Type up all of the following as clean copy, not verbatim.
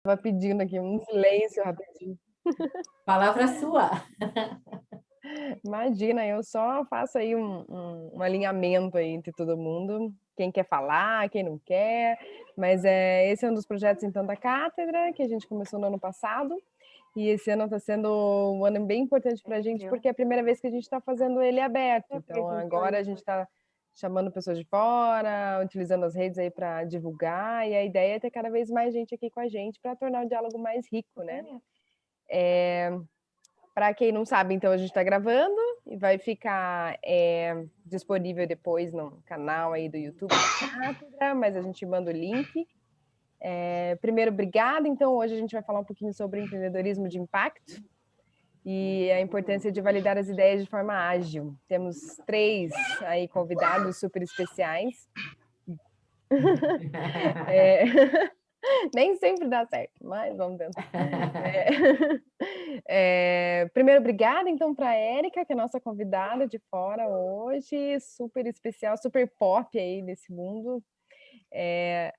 Estava pedindo aqui um silêncio rapidinho. Palavra sua. Imagina, eu só faço aí um alinhamento aí entre todo mundo, quem quer falar, quem não quer, mas esse é um dos projetos então da cátedra, que a gente começou no ano passado, e esse ano está sendo um ano bem importante para a gente, porque é a primeira vez que a gente está fazendo ele aberto, então agora a gente está chamando pessoas de fora, utilizando as redes aí para divulgar, e a ideia é ter cada vez mais gente aqui com a gente para tornar o diálogo mais rico, né? Para quem não sabe, então a gente está gravando e vai ficar disponível depois no canal aí do YouTube da Cátedra, mas a gente manda o link. Primeiro, obrigada. Então, hoje a gente vai falar um pouquinho sobre empreendedorismo de impacto e a importância de validar as ideias de forma ágil. Temos 3 aí convidados super especiais. Nem sempre dá certo, mas vamos tentar. Primeiro, obrigada então para a Érica, que é a nossa convidada de fora hoje, super especial, super pop aí nesse mundo.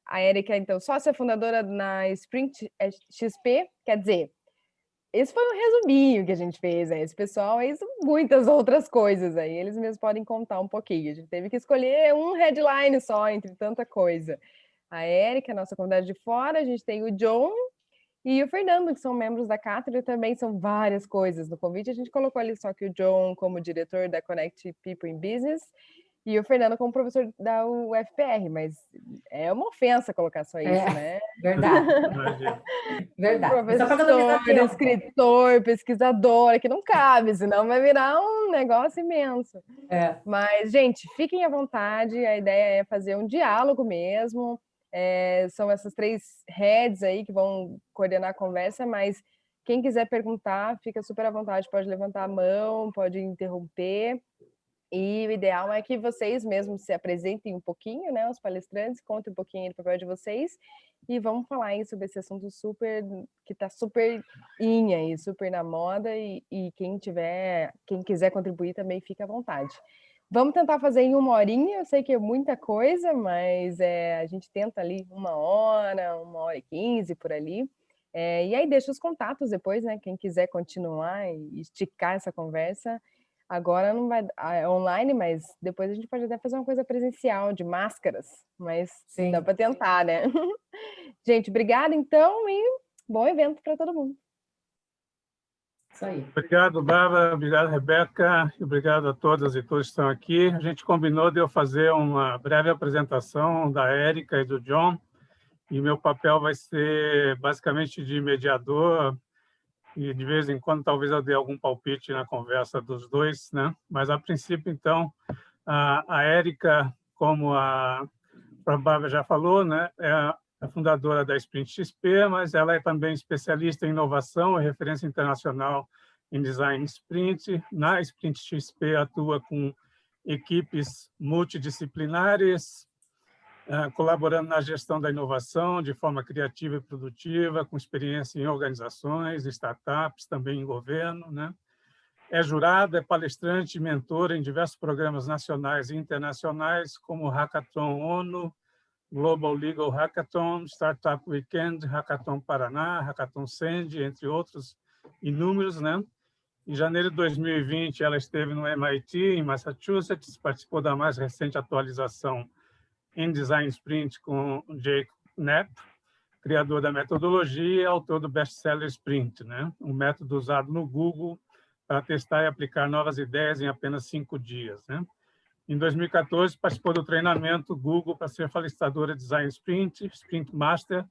A Érica, então, sócia fundadora na Sprint XP, quer dizer, esse foi um resuminho que a gente fez, né? Esse pessoal aí são muitas outras coisas aí, eles mesmos podem contar um pouquinho. A gente teve que escolher um headline só entre tanta coisa. A Érica, nossa convidada de fora, a gente tem o John e o Fernando, que são membros da cátedra, também são várias coisas. No convite a gente colocou ali só que o John como diretor da Connect People in Business e o Fernando como professor da UFPR, mas é uma ofensa colocar só isso, né? Verdade. Verdade. Só para economizar Professor, tempo. escritor, pesquisador, que não cabe, senão vai virar um negócio imenso. Mas, gente, fiquem à vontade, a ideia é fazer um diálogo mesmo. São essas 3 heads aí que vão coordenar a conversa, mas quem quiser perguntar, fica super à vontade, pode levantar a mão, pode interromper. E o ideal é que vocês mesmos se apresentem um pouquinho, né, os palestrantes, contem um pouquinho do papel de vocês e vamos falar aí sobre esse assunto super, que está super in aí, super na moda e quem quiser contribuir também fica à vontade. Vamos tentar fazer em 1 horinha, eu sei que é muita coisa, mas a gente tenta ali 1 hora e 15 por ali. E aí deixa os contatos depois, né? Quem quiser continuar e esticar essa conversa. Agora não vai online, mas depois a gente pode até fazer uma coisa presencial, de máscaras, mas dá para tentar, né? Gente, obrigada então e bom evento para todo mundo. Isso aí. Obrigado, Bárbara. Obrigado, Rebeca. Obrigado a todas e todos que estão aqui. A gente combinou de eu fazer uma breve apresentação da Érica e do John, e meu papel vai ser basicamente de mediador, e de vez em quando talvez eu dê algum palpite na conversa dos dois, né? Mas a princípio, então, a Érica, como a Bárbara já falou, né, é a fundadora da Sprint XP, mas ela é também especialista em inovação e referência internacional em design sprint. Na Sprint XP atua com equipes multidisciplinares, colaborando na gestão da inovação de forma criativa e produtiva, com experiência em organizações, startups, também em governo, né? É jurada, é palestrante e mentora em diversos programas nacionais e internacionais, como o Hackathon ONU, Global Legal Hackathon, Startup Weekend, Hackathon Paraná, Hackathon Sandy, entre outros inúmeros, né? Em janeiro de 2020, ela esteve no MIT, em Massachusetts, participou da mais recente atualização em Design Sprint com Jake Knapp, criador da metodologia e autor do best-seller Sprint, né? Um método usado no Google para testar e aplicar novas ideias em apenas 5 dias, né? Em 2014, participou do treinamento Google para ser facilitadora Design Sprint, Sprint Master,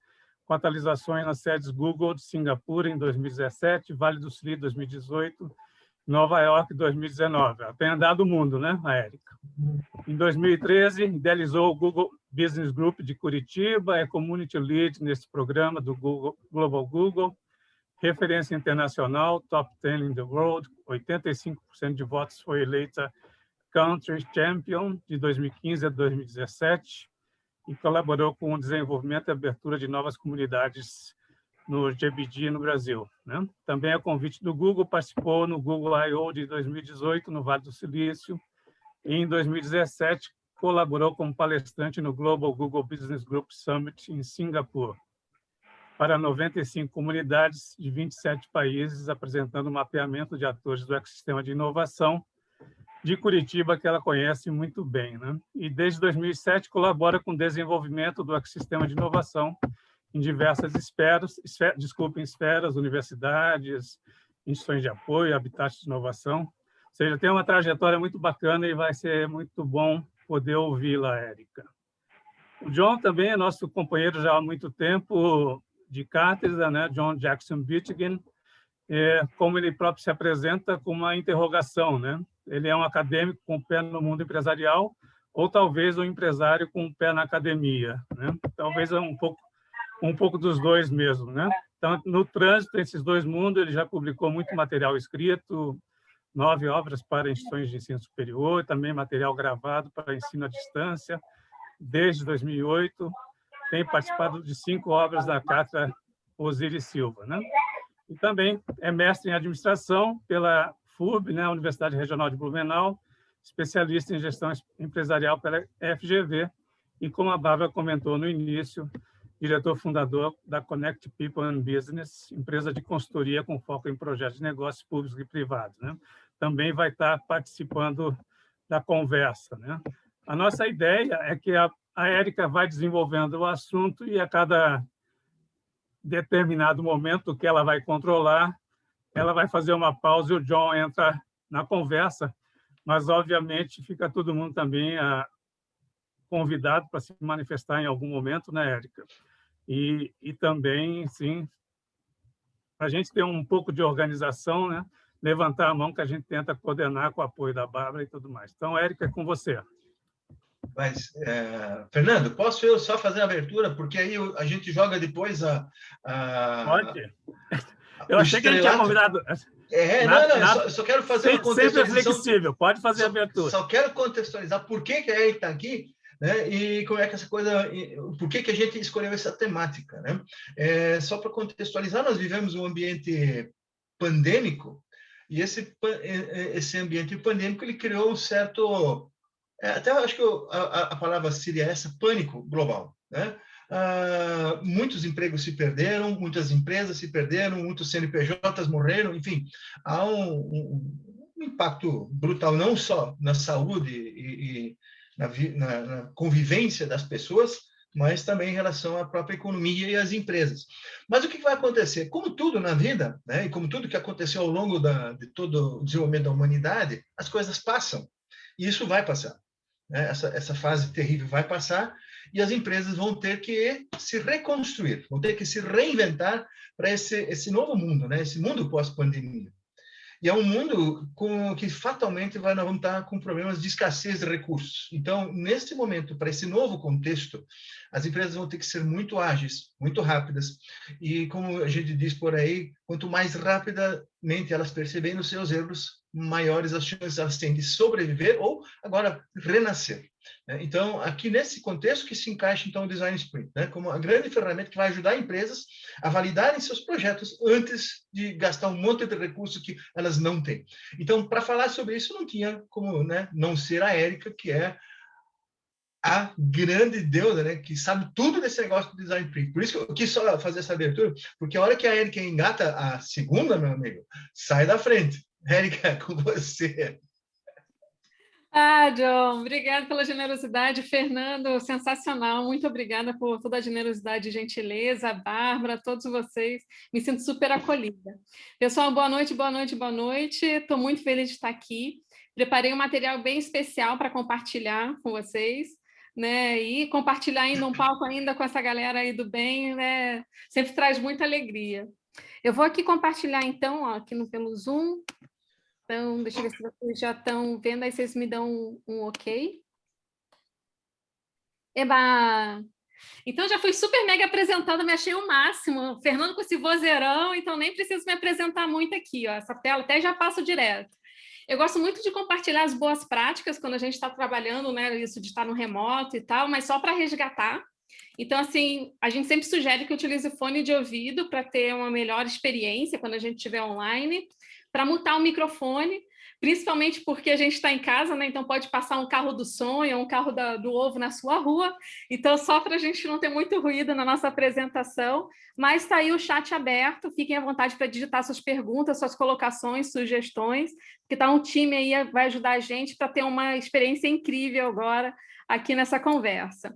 com atualizações nas sedes Google de Singapura em 2017, Vale do Silício em 2018, Nova York em 2019. Ela tem andado o mundo, né, a Érica? Em 2013, idealizou o Google Business Group de Curitiba, é Community Lead nesse programa do Google, Global Google, referência internacional, top 10 in the world, 85% de votos foi eleita Country Champion de 2015 a 2017 e colaborou com o desenvolvimento e abertura de novas comunidades no GBD no Brasil, né? Também, a convite do Google, participou no Google I.O. de 2018, no Vale do Silício, e em 2017 colaborou como palestrante no Global Google Business Group Summit em Singapura. para 95 comunidades de 27 países, apresentando um mapeamento de atores do ecossistema de inovação de Curitiba, que ela conhece muito bem, né? E desde 2007 colabora com o desenvolvimento do ecossistema de inovação em diversas esferas, universidades, instituições de apoio, habitats de inovação. Ou seja, tem uma trajetória muito bacana e vai ser muito bom poder ouvi-la, Érica. O John também é nosso companheiro já há muito tempo de cátedra, né? John Jackson Bittingen, como ele próprio se apresenta, com uma interrogação, né? Ele é um acadêmico com o pé no mundo empresarial ou talvez um empresário com o pé na academia, né? Talvez um pouco dos dois mesmo, né? Então, no trânsito desses dois mundos, ele já publicou muito material escrito, 9 obras para instituições de ensino superior, também material gravado para ensino à distância, desde 2008. Tem participado de 5 obras da Cátedra Osiris Silva, né? E também é mestre em administração pela FURB, né, Universidade Regional de Blumenau, especialista em gestão empresarial pela FGV, e como a Bárbara comentou no início, diretor fundador da Connect People and Business, empresa de consultoria com foco em projetos de negócios públicos e privados, né? Também vai estar participando da conversa, né? A nossa ideia é que a Érica vai desenvolvendo o assunto e a cada determinado momento que ela vai controlar, ela vai fazer uma pausa e o John entra na conversa, mas, obviamente, fica todo mundo também convidado para se manifestar em algum momento, né, Érica? E também, sim, para a gente ter um pouco de organização, né? Levantar a mão que a gente tenta coordenar com o apoio da Bárbara e tudo mais. Então, Érica, é com você. Mas, Fernando, posso eu só fazer a abertura? Porque aí a gente joga depois Pode. Eu achei que ele tinha convidado. Eu só quero fazer uma Sempre contextualização. é flexível, pode fazer a abertura. Só quero contextualizar por que a Érica está aqui, né? E como é que essa coisa, por que a gente escolheu essa temática, né? Só para contextualizar, nós vivemos um ambiente pandêmico e esse ambiente pandêmico ele criou um certo, até acho que a palavra seria essa, pânico global, né? Muitos empregos se perderam, muitas empresas se perderam, muitos CNPJs morreram, enfim, há um impacto brutal não só na saúde e na convivência das pessoas, mas também em relação à própria economia e às empresas. Mas o que vai acontecer? Como tudo na vida, né, e como tudo que aconteceu ao longo de todo o desenvolvimento da humanidade, as coisas passam, e isso vai passar. Essa fase terrível vai passar e as empresas vão ter que se reconstruir, vão ter que se reinventar para esse novo mundo, né? Esse mundo pós-pandemia. E é um mundo que fatalmente nós vamos estar com problemas de escassez de recursos. Então, neste momento, para esse novo contexto, as empresas vão ter que ser muito ágeis, muito rápidas. E, como a gente diz por aí, quanto mais rapidamente elas perceberem os seus erros, maiores as chances elas têm de sobreviver ou, agora, renascer. Então, aqui nesse contexto que se encaixa, então, o Design Sprint, né? Como a grande ferramenta que vai ajudar empresas a validarem seus projetos antes de gastar um monte de recursos que elas não têm. Então, para falar sobre isso, não tinha como, né, não ser a Érica, que é a grande deusa, né, que sabe tudo desse negócio do Design Sprint. Por isso que eu quis só fazer essa abertura, porque a hora que a Érica engata a segunda, meu amigo, sai da frente. Érica, com você. John, obrigada pela generosidade. Fernando, sensacional. Muito obrigada por toda a generosidade e gentileza. Bárbara, todos vocês. Me sinto super acolhida. Pessoal, boa noite, boa noite, boa noite. Estou muito feliz de estar aqui. Preparei um material bem especial para compartilhar com vocês, né? E compartilhar ainda um palco ainda com essa galera aí do bem, né? Sempre traz muita alegria. Eu vou aqui compartilhar, então, ó, aqui pelo Zoom. Então, deixa eu ver se vocês já estão vendo, aí vocês me dão um ok. Eba! Então, já fui super mega apresentada, me achei o máximo. Fernando com esse vozeirão, então nem preciso me apresentar muito aqui, ó. Essa tela até já passo direto. Eu gosto muito de compartilhar as boas práticas quando a gente está trabalhando, né, isso de estar no remoto e tal, mas só para resgatar. Então, assim, a gente sempre sugere que utilize fone de ouvido para ter uma melhor experiência quando a gente estiver online, para mutar o microfone, principalmente porque a gente está em casa, né? Então pode passar um carro do sonho, um carro do ovo na sua rua, então só para a gente não ter muito ruído na nossa apresentação, mas está aí o chat aberto, fiquem à vontade para digitar suas perguntas, suas colocações, sugestões, porque está um time aí, vai ajudar a gente para ter uma experiência incrível agora aqui nessa conversa.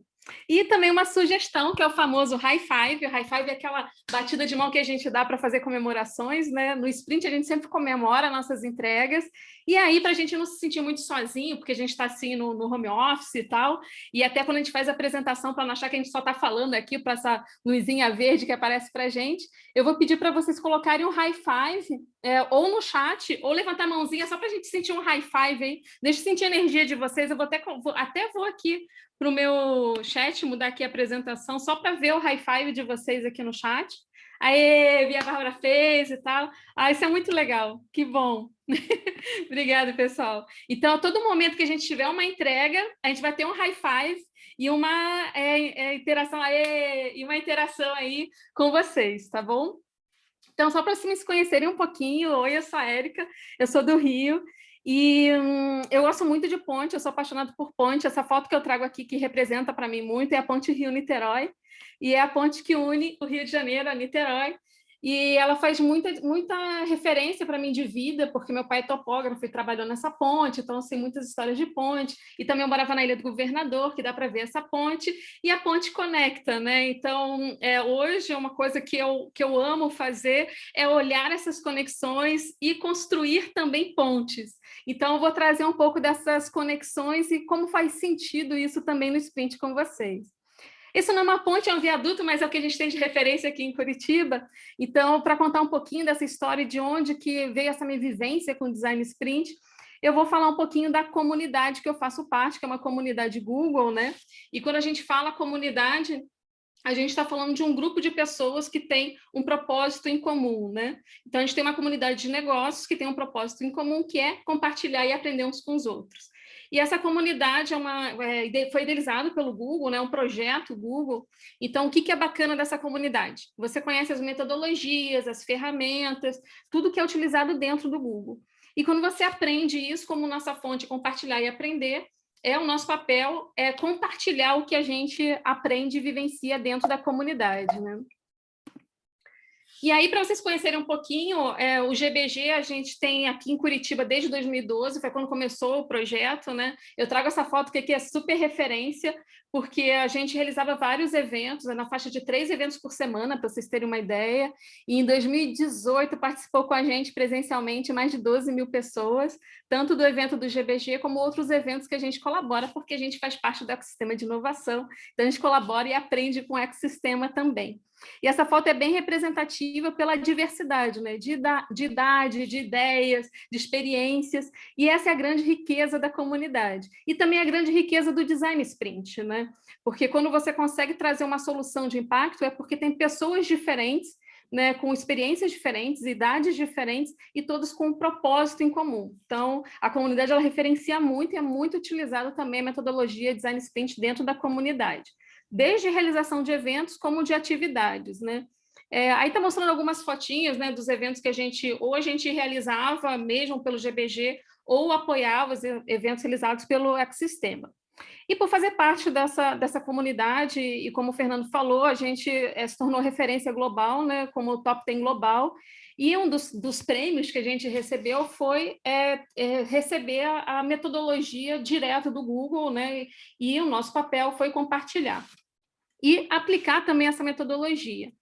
E também uma sugestão, que é o famoso high five. O high five é aquela batida de mão que a gente dá para fazer comemorações, né? No sprint a gente sempre comemora nossas entregas, e aí para a gente não se sentir muito sozinho, porque a gente está assim no home office e tal, e até quando a gente faz a apresentação, para não achar que a gente só está falando aqui para essa luzinha verde que aparece para a gente, eu vou pedir para vocês colocarem um high five, ou no chat, ou levantar a mãozinha, só para a gente sentir um high five aí. Deixa eu sentir a energia de vocês, eu até vou aqui para o meu chat, mudar aqui a apresentação, só para ver o high five de vocês aqui no chat. Aê, a Bárbara fez e tal. Isso é muito legal, que bom. Obrigada, pessoal. Então, a todo momento que a gente tiver uma entrega, a gente vai ter um high five e uma interação, aí com vocês, tá bom? Então, só para vocês me conhecerem um pouquinho, oi, eu sou a Érica, eu sou do Rio, e eu gosto muito de ponte, eu sou apaixonada por ponte. Essa foto que eu trago aqui, que representa para mim muito, é a ponte Rio-Niterói, e é a ponte que une o Rio de Janeiro a Niterói, e ela faz muita referência para mim de vida, porque meu pai é topógrafo e trabalhou nessa ponte, então eu sei muitas histórias de ponte, e também eu morava na Ilha do Governador, que dá para ver essa ponte, e a ponte conecta, né? Então, hoje, uma coisa que eu amo fazer é olhar essas conexões e construir também pontes. Então, eu vou trazer um pouco dessas conexões e como faz sentido isso também no sprint com vocês. Isso não é uma ponte, é um viaduto, mas é o que a gente tem de referência aqui em Curitiba. Então, para contar um pouquinho dessa história, de onde que veio essa minha vivência com design sprint, eu vou falar um pouquinho da comunidade que eu faço parte, que é uma comunidade Google, né? E quando a gente fala comunidade, a gente está falando de um grupo de pessoas que tem um propósito em comum, né? Então, a gente tem uma comunidade de negócios que tem um propósito em comum, que é compartilhar e aprender uns com os outros. E essa comunidade foi idealizada pelo Google, né? Um projeto Google. Então, o que é bacana dessa comunidade? Você conhece as metodologias, as ferramentas, tudo que é utilizado dentro do Google. E quando você aprende isso, como nossa fonte compartilhar e aprender, o nosso papel é compartilhar o que a gente aprende e vivencia dentro da comunidade, né? E aí, para vocês conhecerem um pouquinho, o GBG a gente tem aqui em Curitiba desde 2012, foi quando começou o projeto, né? Eu trago essa foto que aqui é super referência, porque a gente realizava vários eventos, na faixa de 3 eventos por semana, para vocês terem uma ideia, e em 2018 participou com a gente presencialmente mais de 12 mil pessoas, tanto do evento do GBG como outros eventos que a gente colabora, porque a gente faz parte do ecossistema de inovação, então a gente colabora e aprende com o ecossistema também. E essa foto é bem representativa pela diversidade, né? De idade, de ideias, de experiências, e essa é a grande riqueza da comunidade. E também a grande riqueza do design sprint, né? Porque quando você consegue trazer uma solução de impacto, é porque tem pessoas diferentes, né, com experiências diferentes, idades diferentes, e todos com um propósito em comum. Então, a comunidade ela referencia muito e é muito utilizada também a metodologia design sprint dentro da comunidade, desde realização de eventos como de atividades, né? Aí está mostrando algumas fotinhas, né, dos eventos que a gente realizava mesmo pelo GBG ou apoiava os eventos realizados pelo ecossistema. E por fazer parte dessa comunidade, e como o Fernando falou, a gente se tornou referência global, né, como o Top 10 Global, e um dos prêmios que a gente recebeu foi receber a metodologia direto do Google, né, e o nosso papel foi compartilhar e aplicar também essa metodologia.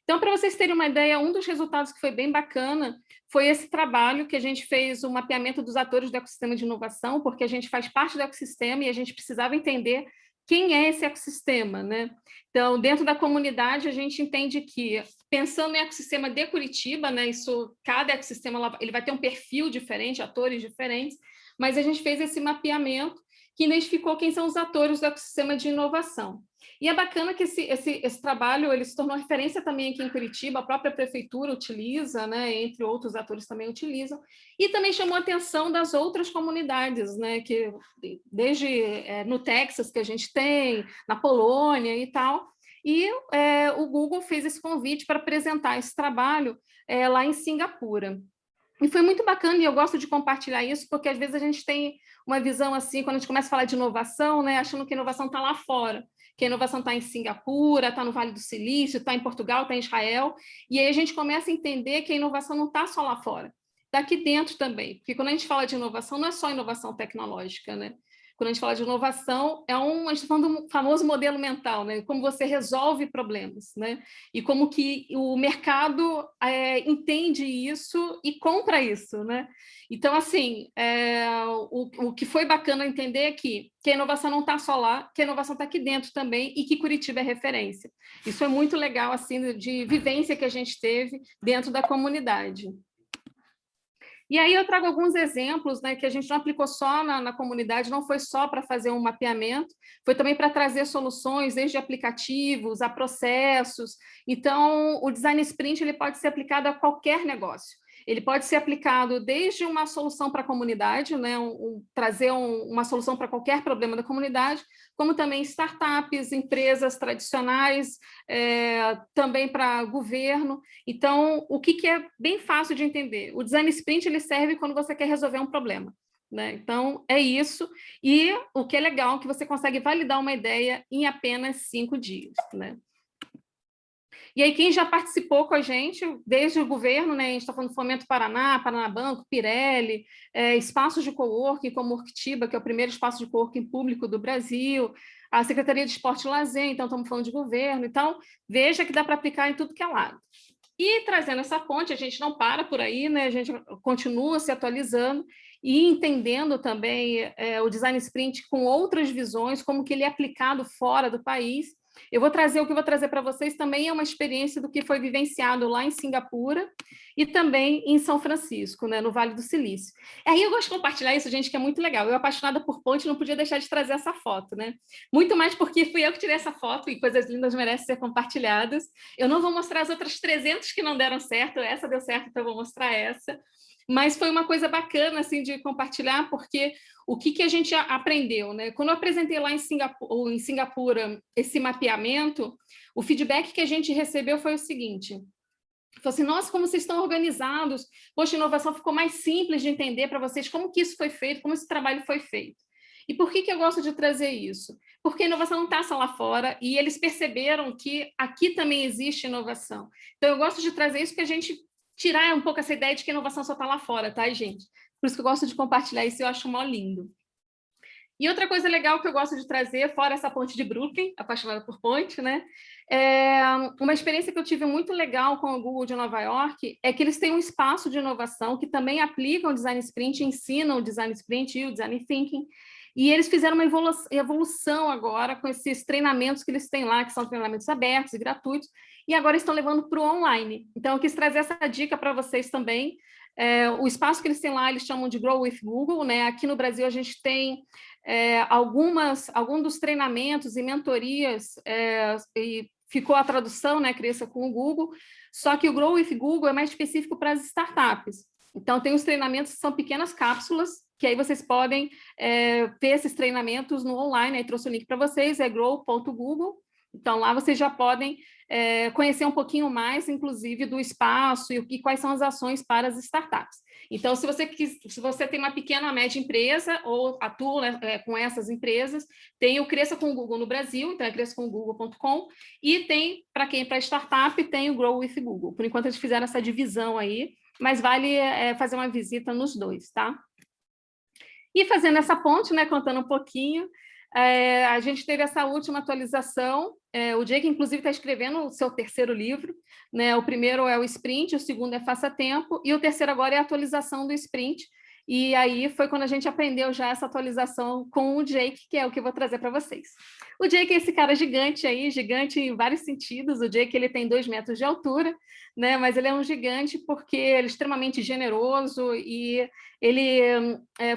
Então, para vocês terem uma ideia, um dos resultados que foi bem bacana foi esse trabalho que a gente fez, o mapeamento dos atores do ecossistema de inovação, porque a gente faz parte do ecossistema e a gente precisava entender quem é esse ecossistema, né? Então, dentro da comunidade, a gente entende que, pensando no ecossistema de Curitiba, né, cada ecossistema ele vai ter um perfil diferente, atores diferentes, mas a gente fez esse mapeamento que identificou quem são os atores do ecossistema de inovação. E é bacana que esse trabalho ele se tornou referência também aqui em Curitiba, a própria prefeitura utiliza, né, entre outros atores também utilizam, e também chamou a atenção das outras comunidades, né, que desde no Texas que a gente tem, na Polônia e tal, e o Google fez esse convite para apresentar esse trabalho lá em Singapura. E foi muito bacana, e eu gosto de compartilhar isso, porque às vezes a gente tem uma visão assim, quando a gente começa a falar de inovação, né, achando que a inovação está lá fora, que a inovação está em Singapura, está no Vale do Silício, está em Portugal, está em Israel, e aí a gente começa a entender que a inovação não está só lá fora, está aqui dentro também, porque quando a gente fala de inovação, não é só inovação tecnológica, né? Quando a gente fala de inovação, a gente está falando do famoso modelo mental, né? Como você resolve problemas, né? E como que o mercado entende isso e compra isso, né? Então, assim, o que foi bacana entender é que a inovação não está só lá, que a inovação está aqui dentro também e que Curitiba é referência. Isso é muito legal, assim, de vivência que a gente teve dentro da comunidade. E aí eu trago alguns exemplos, né, que a gente não aplicou só na comunidade, não foi só para fazer um mapeamento, foi também para trazer soluções, desde aplicativos a processos. Então, o Design Sprint ele pode ser aplicado a qualquer negócio. Ele pode ser aplicado desde uma solução para a comunidade, né, trazer uma solução para qualquer problema da comunidade, como também startups, empresas tradicionais, também para governo. Então, o que é bem fácil de entender? O Design Sprint ele serve quando você quer resolver um problema, né? Então, é isso. E o que é legal é que você consegue validar uma ideia em apenas 5 dias, né? E aí, quem já participou com a gente, desde o governo, né, a gente está falando do Fomento Paraná, Paraná Banco, Pirelli, espaços de coworking, como Urquitiba, que é o primeiro espaço de coworking público do Brasil, a Secretaria de Esporte e Lazer, então estamos falando de governo. Então, veja que dá para aplicar em tudo que é lado. E trazendo essa ponte, a gente não para por aí, né? A gente continua se atualizando e entendendo também o Design Sprint com outras visões, como que ele é aplicado fora do país. O que eu vou trazer para vocês também é uma experiência do que foi vivenciado lá em Singapura e também em São Francisco, né, no Vale do Silício. Aí eu gosto de compartilhar isso, gente, que é muito legal. Eu, apaixonada por ponte, não podia deixar de trazer essa foto, né? Muito mais porque fui eu que tirei essa foto e coisas lindas merecem ser compartilhadas. Eu não vou mostrar as outras 300 que não deram certo, essa deu certo, então eu vou mostrar essa. Mas foi uma coisa bacana assim, de compartilhar, porque o que a gente aprendeu, né? Quando eu apresentei lá em Singapura esse mapeamento, o feedback que a gente recebeu foi o seguinte: falou assim, nossa, como vocês estão organizados, poxa, a inovação ficou mais simples de entender para vocês, como que isso foi feito, como esse trabalho foi feito. E por que eu gosto de trazer isso? Porque a inovação não está só lá fora, e eles perceberam que aqui também existe inovação. Então, eu gosto de trazer isso para a gente tirar um pouco essa ideia de que a inovação só está lá fora, tá, gente? Por isso que eu gosto de compartilhar isso, eu acho mó lindo. E outra coisa legal que eu gosto de trazer, fora essa ponte de Brooklyn, apaixonada por ponte, né? Uma experiência que eu tive muito legal com o Google de Nova York é que eles têm um espaço de inovação que também aplicam o Design Sprint, ensinam o Design Sprint e o Design Thinking, e eles fizeram uma evolução agora com esses treinamentos que eles têm lá, que são treinamentos abertos e gratuitos, e agora estão levando para o online. Então, eu quis trazer essa dica para vocês também. O espaço que eles têm lá, eles chamam de Grow with Google, né? Aqui no Brasil, a gente tem alguns dos treinamentos e mentorias, e ficou a tradução, né? Cresça com o Google, só que o Grow with Google é mais específico para as startups. Então, tem os treinamentos que são pequenas cápsulas, que aí vocês podem ver esses treinamentos no online, aí trouxe o link para vocês, é grow.google. Então, lá vocês já podem conhecer um pouquinho mais, inclusive, do espaço e quais são as ações para as startups. Então, se você tem uma pequena ou média empresa ou atua com essas empresas, tem o Cresça com o Google no Brasil, então é crescacomgoogle.com, e tem, para quem é para startup, tem o Grow with Google. Por enquanto, eles fizeram essa divisão aí, mas vale fazer uma visita nos dois, tá? E fazendo essa ponte, né, contando um pouquinho, a gente teve essa última atualização. O Jake, inclusive, está escrevendo o seu terceiro livro, né? O primeiro é o Sprint, o segundo é Faça Tempo, e o terceiro agora é a atualização do Sprint. E aí foi quando a gente aprendeu já essa atualização com o Jake, que é o que eu vou trazer para vocês. O Jake é esse cara gigante aí, gigante em vários sentidos. O Jake ele tem 2 metros de altura, né? Mas ele é um gigante porque ele é extremamente generoso e ele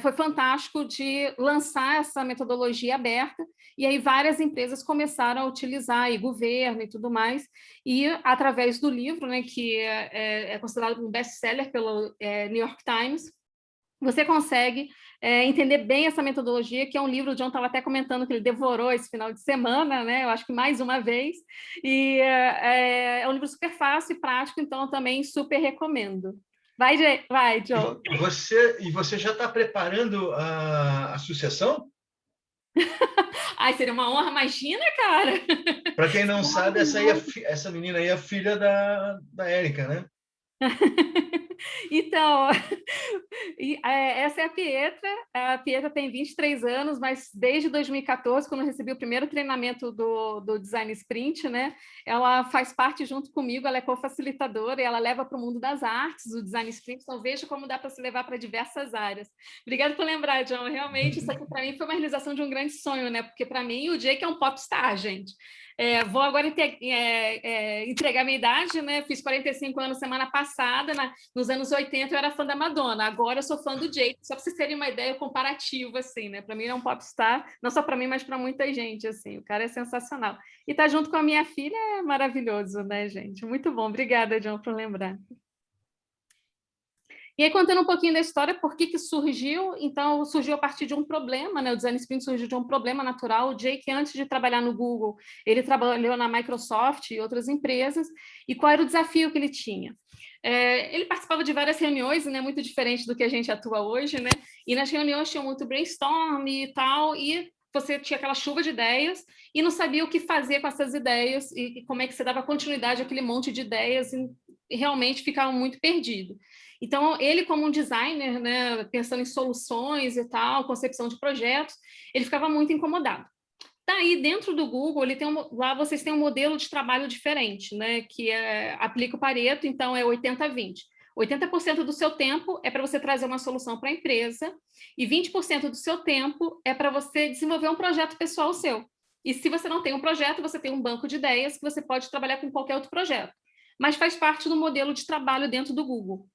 foi fantástico de lançar essa metodologia aberta, e aí várias empresas começaram a utilizar, e governo e tudo mais, e através do livro, né, que é considerado um best-seller pelo New York Times, você consegue entender bem essa metodologia, que é um livro, o John estava até comentando que ele devorou esse final de semana, né? Eu acho que mais uma vez, e é um livro super fácil e prático, então eu também super recomendo. Vai, John. E você já está preparando a sucessão? Ai, seria uma honra, imagina, cara. Para quem não sabe, essa menina aí é a filha da Érica, né? Então, essa é a Pietra. A Pietra tem 23 anos, mas desde 2014, quando eu recebi o primeiro treinamento do Design Sprint, né, ela faz parte junto comigo, ela é co-facilitadora e ela leva para o mundo das artes o Design Sprint, então veja como dá para se levar para diversas áreas. Obrigada por lembrar, John. Realmente, isso aqui para mim foi uma realização de um grande sonho, né? Porque para mim o Jake é um popstar, gente. Vou agora entregar minha idade, né? Fiz 45 anos semana passada, nos anos 80 eu era fã da Madonna, agora eu sou fã do Jake, só para vocês terem uma ideia comparativa, assim, né? Para mim ele é um popstar, não só para mim, mas para muita gente, assim, o cara é sensacional. E tá junto com a minha filha é maravilhoso, né, gente? Muito bom, obrigada, John, por lembrar. E aí, contando um pouquinho da história, por que surgiu? Então, surgiu a partir de um problema, né? O Design Sprint surgiu de um problema natural. O Jake, antes de trabalhar no Google, ele trabalhou na Microsoft e outras empresas. E qual era o desafio que ele tinha? Ele participava de várias reuniões, né? Muito diferente do que a gente atua hoje, né? E nas reuniões tinha muito brainstorm e tal, e você tinha aquela chuva de ideias e não sabia o que fazer com essas ideias e como é que você dava continuidade àquele monte de ideias e realmente ficava muito perdido. Então, ele como um designer, né, pensando em soluções e tal, concepção de projetos, ele ficava muito incomodado. Daí, dentro do Google, lá vocês têm um modelo de trabalho diferente, né, que aplica o Pareto, então é 80-20. 80% do seu tempo é para você trazer uma solução para a empresa e 20% do seu tempo é para você desenvolver um projeto pessoal seu. E se você não tem um projeto, você tem um banco de ideias que você pode trabalhar com qualquer outro projeto. Mas faz parte do modelo de trabalho dentro do Google.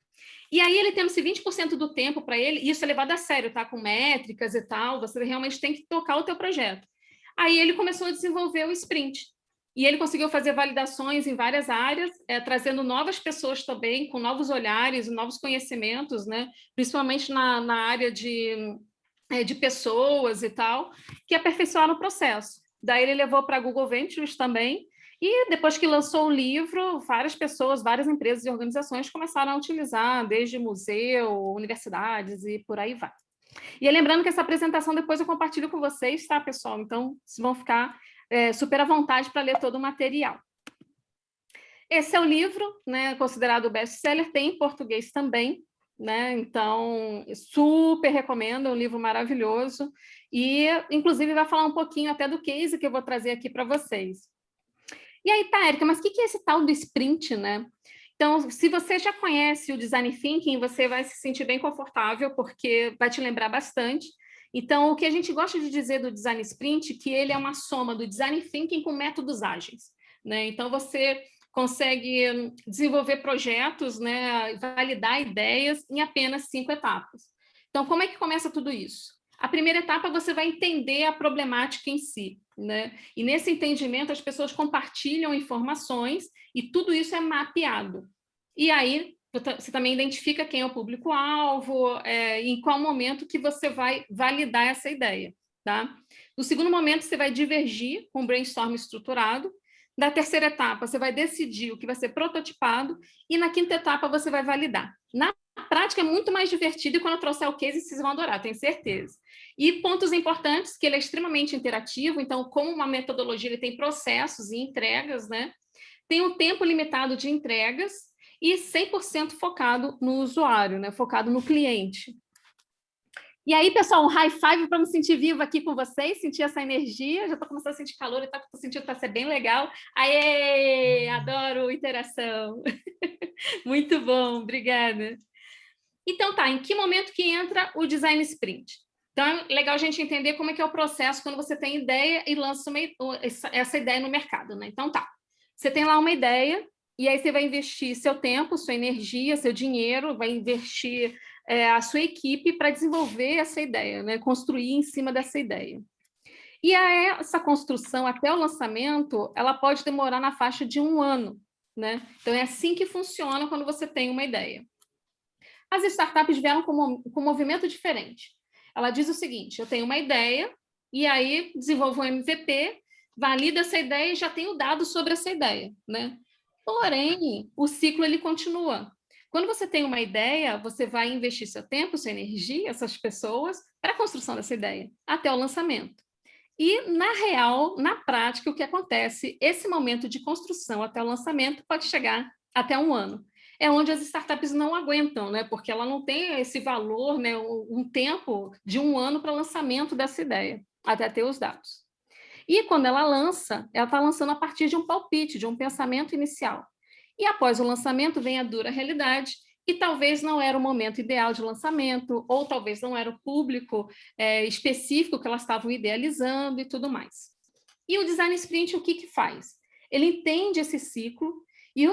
E aí ele tendo esse 20% do tempo para ele, e isso é levado a sério, tá? Com métricas e tal, você realmente tem que tocar o teu projeto. Aí ele começou a desenvolver o Sprint. E ele conseguiu fazer validações em várias áreas, trazendo novas pessoas também, com novos olhares, novos conhecimentos, né? Principalmente na área de pessoas e tal, que aperfeiçoaram o processo. Daí ele levou para a Google Ventures também, e depois que lançou o livro, várias pessoas, várias empresas e organizações começaram a utilizar, desde museu, universidades e por aí vai. E lembrando que essa apresentação depois eu compartilho com vocês, tá, pessoal? Então, vocês vão ficar super à vontade para ler todo o material. Esse é o livro, né, considerado best-seller, tem em português também, né? Então, super recomendo, é um livro maravilhoso. E, inclusive, vai falar um pouquinho até do case que eu vou trazer aqui para vocês. E aí, tá, Érica, mas o que é esse tal do sprint, né? Então, se você já conhece o Design Thinking, você vai se sentir bem confortável, porque vai te lembrar bastante. Então, o que a gente gosta de dizer do Design Sprint, que ele é uma soma do Design Thinking com métodos ágeis, né? Então, você consegue desenvolver projetos, né, validar ideias em apenas 5 etapas. Então, como é que começa tudo isso? A primeira etapa, você vai entender a problemática em si, né? E nesse entendimento, as pessoas compartilham informações e tudo isso é mapeado. E aí, você também identifica quem é o público-alvo, em qual momento que você vai validar essa ideia, tá? No segundo momento, você vai divergir com um brainstorm estruturado. Na terceira etapa, você vai decidir o que vai ser prototipado. E na quinta etapa, você vai validar. Na prática, é muito mais divertido e quando eu trouxer o case, vocês vão adorar, tenho certeza. E pontos importantes, que ele é extremamente interativo, então, como uma metodologia, ele tem processos e entregas, né? Tem um tempo limitado de entregas e 100% focado no usuário, né? Focado no cliente. E aí, pessoal, um high five para me sentir viva aqui com vocês, sentir essa energia. Já estou começando a sentir calor e estou sentindo que está sendo bem legal. Aê! Adoro interação. Muito bom, obrigada. Então, tá, em que momento que entra o Design Sprint? Então, é legal a gente entender como é que é o processo quando você tem ideia e lança essa ideia no mercado, né? Então, tá, você tem lá uma ideia e aí você vai investir seu tempo, sua energia, seu dinheiro, vai investir a sua equipe para desenvolver essa ideia, né? Construir em cima dessa ideia. E essa construção até o lançamento, ela pode demorar na faixa de 1 ano, né? Então, é assim que funciona quando você tem uma ideia. As startups vieram com um movimento diferente. Ela diz o seguinte, eu tenho uma ideia, e aí desenvolvo um MVP, valido essa ideia e já tenho dados sobre essa ideia, né? Porém, o ciclo ele continua. Quando você tem uma ideia, você vai investir seu tempo, sua energia, essas pessoas, para a construção dessa ideia, até o lançamento. E, na real, na prática, o que acontece, esse momento de construção até o lançamento pode chegar até 1 ano. É onde as startups não aguentam, né? Porque ela não tem esse valor, né? Um tempo de 1 ano para o lançamento dessa ideia, até ter os dados. E quando ela lança, ela está lançando a partir de um palpite, de um pensamento inicial. E após o lançamento vem a dura realidade, e talvez não era o momento ideal de lançamento, ou talvez não era o público específico que elas estavam idealizando e tudo mais. E o Design Sprint, o que faz? Ele entende esse ciclo, e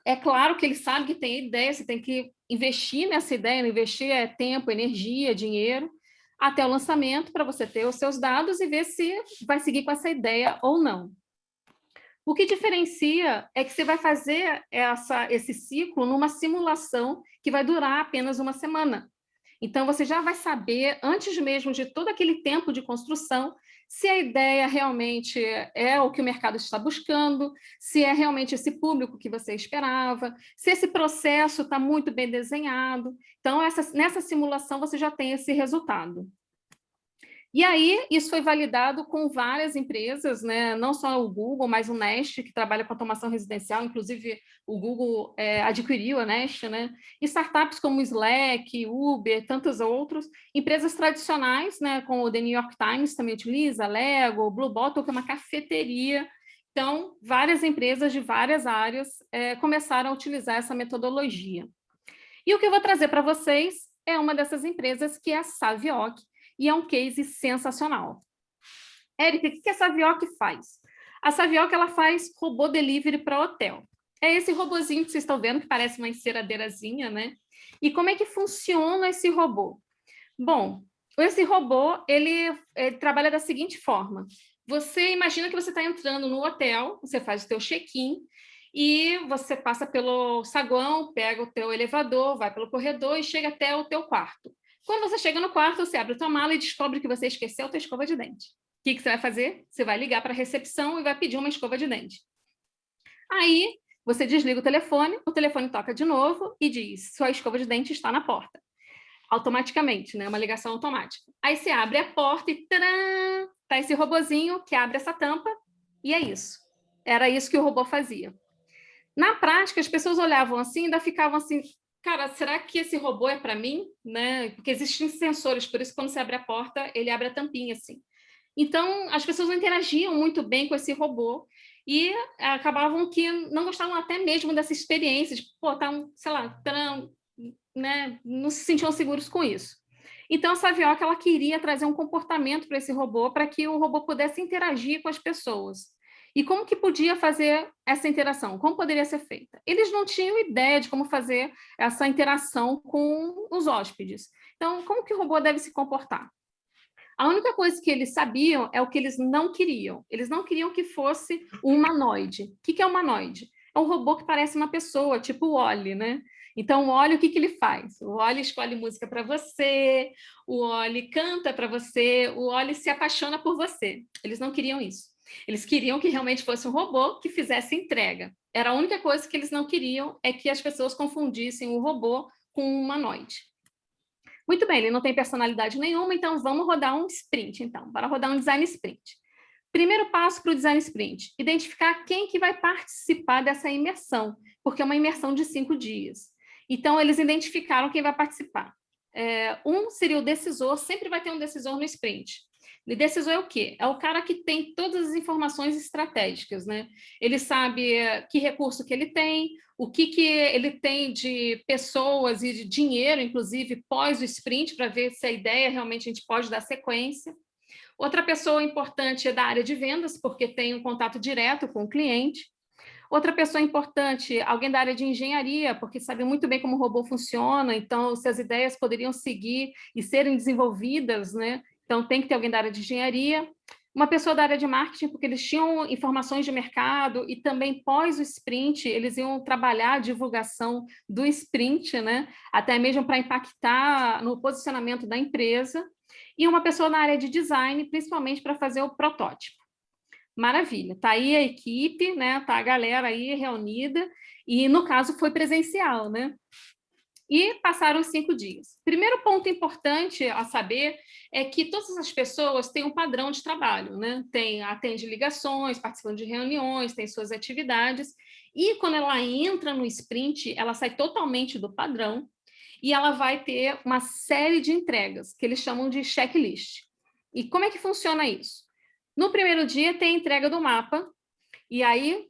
é claro que ele sabe que tem ideia, você tem que investir nessa ideia, investir tempo, energia, dinheiro, até o lançamento, para você ter os seus dados e ver se vai seguir com essa ideia ou não. O que diferencia é que você vai fazer esse ciclo numa simulação que vai durar apenas 1 semana. Então, você já vai saber, antes mesmo de todo aquele tempo de construção, se a ideia realmente é o que o mercado está buscando, se é realmente esse público que você esperava, se esse processo está muito bem desenhado. Então, nessa simulação, você já tem esse resultado. E aí, isso foi validado com várias empresas, né? Não só o Google, mas o Nest, que trabalha com automação residencial, inclusive o Google adquiriu a Nest, né? E startups como Slack, Uber, tantos outros, empresas tradicionais, né? Como o The New York Times também utiliza, Lego, Blue Bottle, que é uma cafeteria. Então, várias empresas de várias áreas começaram a utilizar essa metodologia. E o que eu vou trazer para vocês é uma dessas empresas, que é a Savioc, e é um case sensacional. Érica, o que a Savioc faz? A Savioc, ela faz robô delivery para hotel. É esse robozinho que vocês estão vendo, que parece uma enceradeirazinha, né? E como é que funciona esse robô? Bom, esse robô, ele trabalha da seguinte forma. Você imagina que você está entrando no hotel, você faz o teu check-in, e você passa pelo saguão, pega o teu elevador, vai pelo corredor e chega até o teu quarto. Quando você chega no quarto, você abre a tua mala e descobre que você esqueceu a tua escova de dente. O que você vai fazer? Você vai ligar para a recepção e vai pedir uma escova de dente. Aí, você desliga o telefone toca de novo e diz, sua escova de dente está na porta. Automaticamente, né? Uma ligação automática. Aí você abre a porta e tcharam, tá esse robozinho que abre essa tampa e é isso. Era isso que o robô fazia. Na prática, as pessoas olhavam assim e ainda ficavam assim, cara, será que esse robô é para mim? Né? Porque existem sensores, por isso quando você abre a porta, ele abre a tampinha assim. Então, as pessoas não interagiam muito bem com esse robô e acabavam que não gostavam até mesmo dessa experiência de, sei lá, né? Não se sentiam seguros com isso. Então, a Savioc, ela queria trazer um comportamento para esse robô, para que o robô pudesse interagir com as pessoas. E como que podia fazer essa interação? Como poderia ser feita? Eles não tinham ideia de como fazer essa interação com os hóspedes. Então, como que o robô deve se comportar? A única coisa que eles sabiam é o que eles não queriam. Eles não queriam que fosse um humanoide. O que é um humanoide? É um robô que parece uma pessoa, tipo o Wall-E, né? Então, o Wall-E, o que ele faz? O Wall-E escolhe música para você, o Wall-E canta para você, o Wall-E se apaixona por você. Eles não queriam isso. Eles queriam que realmente fosse um robô que fizesse entrega. Era a única coisa que eles não queriam, é que as pessoas confundissem o robô com um humanoide. Muito bem, ele não tem personalidade nenhuma, então vamos rodar um sprint, então. Bora rodar um design sprint. Primeiro passo para o design sprint, identificar quem que vai participar dessa imersão, porque é uma imersão de 5 dias. Então, eles identificaram quem vai participar. Um seria o decisor, sempre vai ter um decisor no sprint. E decisor é o quê? É o cara que tem todas as informações estratégicas, né? Ele sabe que recurso que ele tem, o que ele tem de pessoas e de dinheiro, inclusive, pós o sprint, para ver se a ideia realmente a gente pode dar sequência. Outra pessoa importante é da área de vendas, porque tem um contato direto com o cliente. Outra pessoa importante, alguém da área de engenharia, porque sabe muito bem como o robô funciona, então, se as ideias poderiam seguir e serem desenvolvidas, né? Então, tem que ter alguém da área de engenharia. Uma pessoa da área de marketing, porque eles tinham informações de mercado e também pós o sprint, eles iam trabalhar a divulgação do sprint, né? Até mesmo para impactar no posicionamento da empresa. E uma pessoa na área de design, principalmente para fazer o protótipo. Maravilha, está aí a equipe, né? Tá a galera aí reunida, e no caso foi presencial, né? e passaram os 5 dias. Primeiro ponto importante a saber é que todas as pessoas têm um padrão de trabalho, né? Atende ligações, participam de reuniões, tem suas atividades, e quando ela entra no sprint, ela sai totalmente do padrão e ela vai ter uma série de entregas, que eles chamam de checklist. E como é que funciona isso? No primeiro dia tem a entrega do mapa, e aí,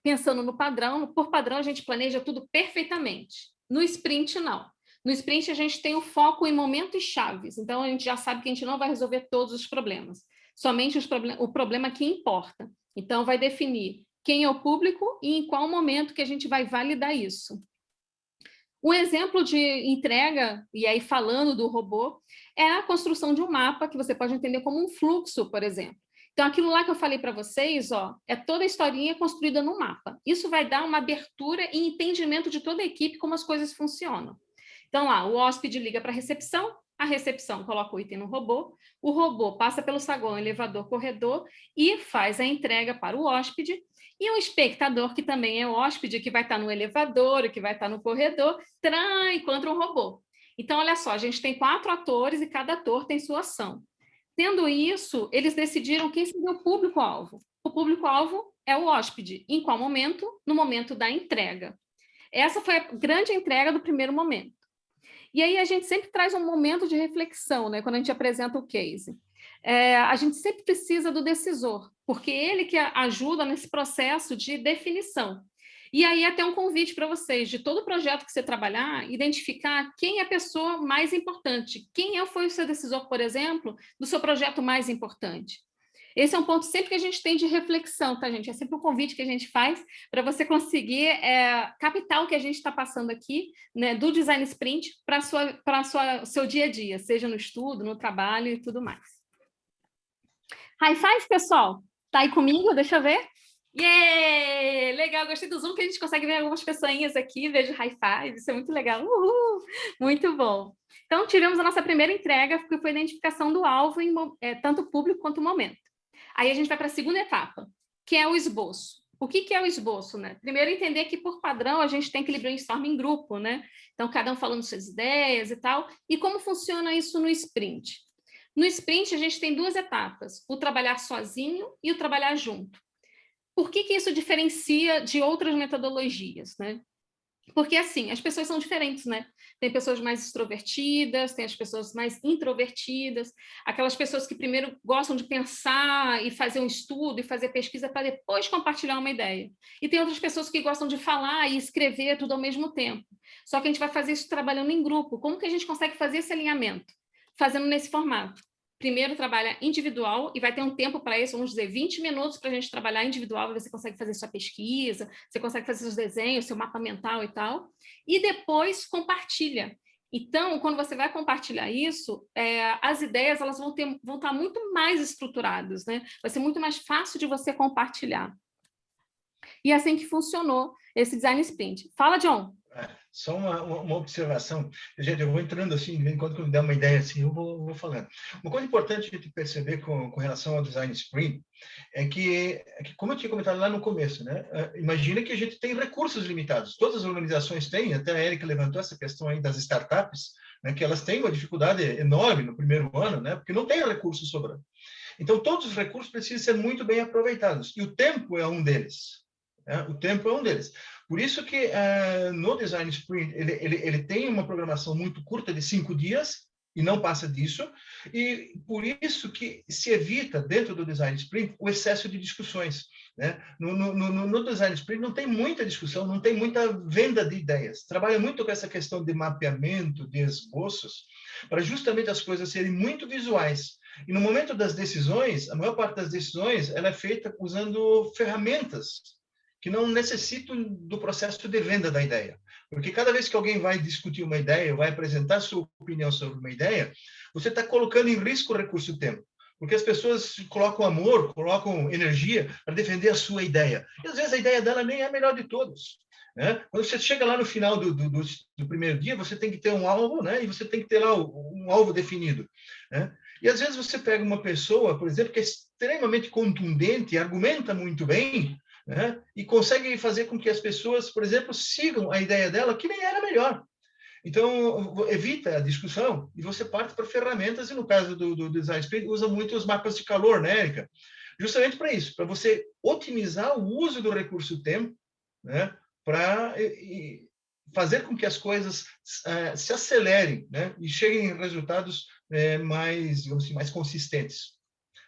pensando no padrão, por padrão a gente planeja tudo perfeitamente. No sprint, não. No sprint a gente tem o foco em momentos chaves, então a gente já sabe que a gente não vai resolver todos os problemas, somente o problema que importa. Então vai definir quem é o público e em qual momento que a gente vai validar isso. Um exemplo de entrega, e aí falando do robô, é a construção de um mapa que você pode entender como um fluxo, por exemplo. Então, aquilo lá que eu falei para vocês, ó, é toda a historinha construída no mapa. Isso vai dar uma abertura e entendimento de toda a equipe como as coisas funcionam. Então, lá, o hóspede liga para a recepção coloca o item no robô, o robô passa pelo saguão, elevador, corredor e faz a entrega para o hóspede, e o espectador, que também é o hóspede, que vai estar no elevador, que vai estar no corredor, encontra um robô. Então, olha só, a gente tem 4 atores e cada ator tem sua ação. Tendo isso, eles decidiram quem seria o público-alvo. O público-alvo é o hóspede. Em qual momento? No momento da entrega. Essa foi a grande entrega do primeiro momento. E aí a gente sempre traz um momento de reflexão, né, quando a gente apresenta o case. A gente sempre precisa do decisor, porque ele que ajuda nesse processo de definição. E aí até um convite para vocês, de todo projeto que você trabalhar, identificar quem é a pessoa mais importante, foi o seu decisor, por exemplo, do seu projeto mais importante. Esse é um ponto sempre que a gente tem de reflexão, tá, gente? É sempre um convite que a gente faz para você conseguir captar o que a gente está passando aqui, né, do Design Sprint para o seu dia a dia, seja no estudo, no trabalho e tudo mais. High five, pessoal! Tá aí comigo? Deixa eu ver. Yeah! Legal, gostei do Zoom, que a gente consegue ver algumas pessoinhas aqui, vejo high five, isso é muito legal. Uhul! Muito bom. Então, tivemos a nossa primeira entrega, que foi a identificação do alvo, tanto público quanto momento. Aí a gente vai para a segunda etapa, que é o esboço. O que é o esboço, né? Primeiro, entender que, por padrão, a gente tem que brainstorm em grupo, né? Então, cada um falando suas ideias e tal. E como funciona isso no sprint? No sprint, a gente tem 2 etapas, o trabalhar sozinho e o trabalhar junto. Por que isso diferencia de outras metodologias, né? Porque, assim, as pessoas são diferentes, né? Tem pessoas mais extrovertidas, tem as pessoas mais introvertidas, aquelas pessoas que primeiro gostam de pensar e fazer um estudo e fazer pesquisa para depois compartilhar uma ideia. E tem outras pessoas que gostam de falar e escrever tudo ao mesmo tempo. Só que a gente vai fazer isso trabalhando em grupo. Como que a gente consegue fazer esse alinhamento? Fazendo nesse formato. Primeiro trabalha individual e vai ter um tempo para isso, vamos dizer, 20 minutos para a gente trabalhar individual, você consegue fazer sua pesquisa, você consegue fazer seus desenhos, seu mapa mental e tal, e depois compartilha. Então, quando você vai compartilhar isso, as ideias elas vão estar muito mais estruturadas, né? Vai ser muito mais fácil de você compartilhar. E é assim que funcionou esse Design Sprint. Fala, John. Só uma observação. Gente, eu vou entrando assim, de vez em quando me der uma ideia assim, eu vou falando. Uma coisa importante de perceber com relação ao Design Sprint é que, como eu tinha comentado lá no começo, né? Imagina que a gente tem recursos limitados. Todas as organizações têm, até a Érica levantou essa questão aí das startups, né? Que elas têm uma dificuldade enorme no primeiro ano, né? Porque não tem recursos sobrando. Então, todos os recursos precisam ser muito bem aproveitados. E o tempo é um deles. O tempo é um deles. Por isso que no Design Sprint ele tem uma programação muito curta de 5 dias e não passa disso, e por isso que se evita dentro do Design Sprint o excesso de discussões, né? No Design Sprint não tem muita discussão, não tem muita venda de ideias. Trabalha muito com essa questão de mapeamento, de esboços, para justamente as coisas serem muito visuais. E no momento das decisões, a maior parte das decisões ela é feita usando ferramentas que não necessitam do processo de venda da ideia. Porque cada vez que alguém vai discutir uma ideia, vai apresentar sua opinião sobre uma ideia, você está colocando em risco o recurso tempo. Porque as pessoas colocam amor, colocam energia para defender a sua ideia. E às vezes a ideia dela nem é a melhor de todas, né? Quando você chega lá no final do primeiro dia, você tem que ter um alvo, né? E você tem que ter lá um alvo definido, né? E às vezes você pega uma pessoa, por exemplo, que é extremamente contundente, argumenta muito bem, né? E consegue fazer com que as pessoas, por exemplo, sigam a ideia dela, que nem era melhor. Então, evita a discussão e você parte para ferramentas, e no caso do Design Sprint, usa muito os mapas de calor, né, Érica? Justamente para isso, para você otimizar o uso do recurso tempo, né, para fazer com que as coisas se acelerem, né, e cheguem em resultados mais, digamos assim, mais consistentes.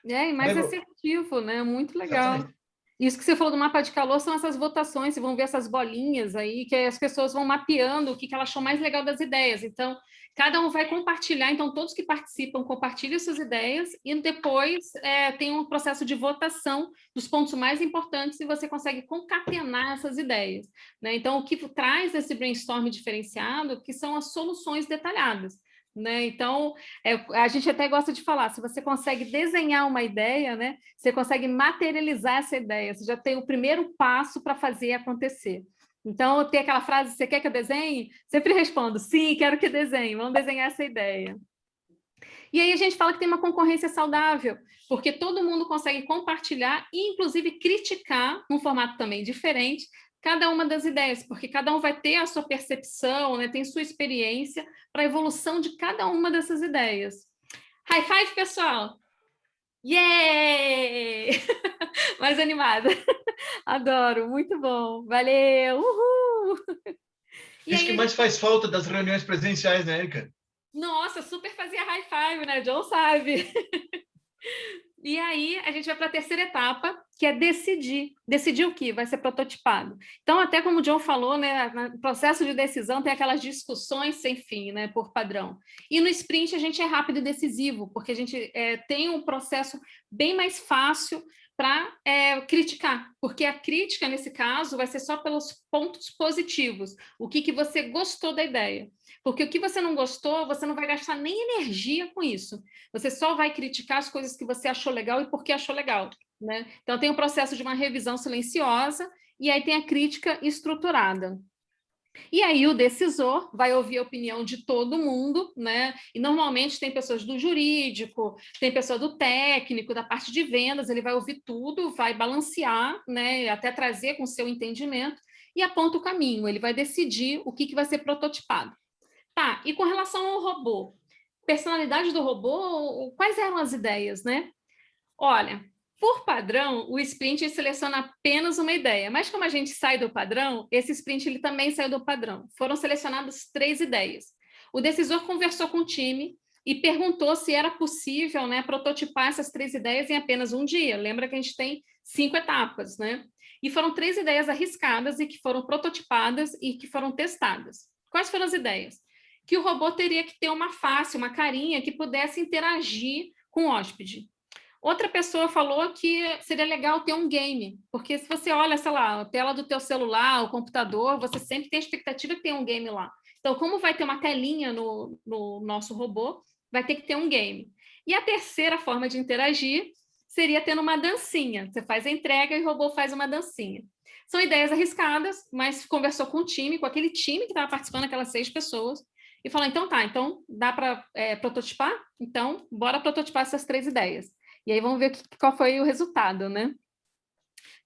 E mais assertivo, né? Muito legal. Exatamente. Isso que você falou do mapa de calor são essas votações, vocês vão ver essas bolinhas aí, que as pessoas vão mapeando o que ela achou mais legal das ideias. Então, cada um vai compartilhar, então todos que participam compartilham suas ideias e depois tem um processo de votação dos pontos mais importantes e você consegue concatenar essas ideias, né? Então, o que traz esse brainstorm diferenciado, que são as soluções detalhadas. Né? Então, a gente até gosta de falar, se você consegue desenhar uma ideia, né, você consegue materializar essa ideia, você já tem o primeiro passo para fazer acontecer. Então, tem aquela frase, você quer que eu desenhe? Sempre respondo, sim, quero que desenhe, vamos desenhar essa ideia. E aí a gente fala que tem uma concorrência saudável, porque todo mundo consegue compartilhar e, inclusive, criticar, num formato também diferente, cada uma das ideias, porque cada um vai ter a sua percepção, né, tem sua experiência para a evolução de cada uma dessas ideias. High five, pessoal! Yeah! Mais animada. Adoro, muito bom. Valeu! Uhul! Isso que mais faz falta das reuniões presenciais, né, Érica? Nossa, super fazia high five, né? John sabe. E aí, a gente vai para a terceira etapa, que é decidir. Decidir o que vai ser prototipado. Então, até como o John falou, né, no processo de decisão tem aquelas discussões sem fim, né, por padrão. E no sprint a gente é rápido e decisivo, porque a gente tem um processo bem mais fácil para criticar, porque a crítica, nesse caso, vai ser só pelos pontos positivos, o que você gostou da ideia. Porque o que você não gostou, você não vai gastar nem energia com isso. Você só vai criticar as coisas que você achou legal e por que achou legal. Né? Então, tem o processo de uma revisão silenciosa e aí tem a crítica estruturada. E aí o decisor vai ouvir a opinião de todo mundo, né? E normalmente tem pessoas do jurídico, tem pessoa do técnico, da parte de vendas, ele vai ouvir tudo, vai balancear, né? Até trazer com o seu entendimento e aponta o caminho, ele vai decidir o que vai ser prototipado. Tá, e com relação ao robô, personalidade do robô, quais eram as ideias, né? Olha, por padrão, o sprint seleciona apenas uma ideia, mas como a gente sai do padrão, esse sprint ele também saiu do padrão. Foram selecionadas 3 ideias. O decisor conversou com o time e perguntou se era possível, né, prototipar essas 3 ideias em apenas um dia. Lembra que a gente tem 5 etapas, né? E foram 3 ideias arriscadas e que foram prototipadas e que foram testadas. Quais foram as ideias? Que o robô teria que ter uma face, uma carinha que pudesse interagir com o hóspede. Outra pessoa falou que seria legal ter um game, porque se você olha, sei lá, a tela do teu celular, o computador, você sempre tem a expectativa que tem um game lá. Então, como vai ter uma telinha no nosso robô, vai ter que ter um game. E a terceira forma de interagir seria tendo uma dancinha. Você faz a entrega e o robô faz uma dancinha. São ideias arriscadas, mas conversou com o time, com aquele time que estava participando, aquelas 6 pessoas, e falou, então tá, então dá para prototipar? Então, bora prototipar essas 3 ideias. E aí vamos ver qual foi o resultado, né?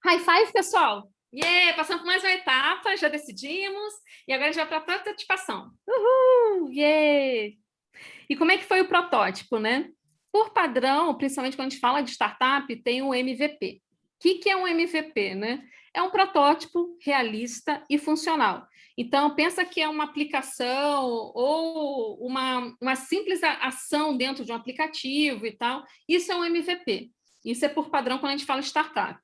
High five, pessoal! Yeah! Passamos por mais uma etapa, já decidimos, e agora a gente vai para a prototipação. Uhul! Yeah! E como é que foi o protótipo, né? Por padrão, principalmente quando a gente fala de startup, tem o MVP. O que é um MVP, né? É um protótipo realista e funcional. Então, pensa que é uma aplicação ou uma simples ação dentro de um aplicativo e tal. Isso é um MVP. Isso é por padrão quando a gente fala startup.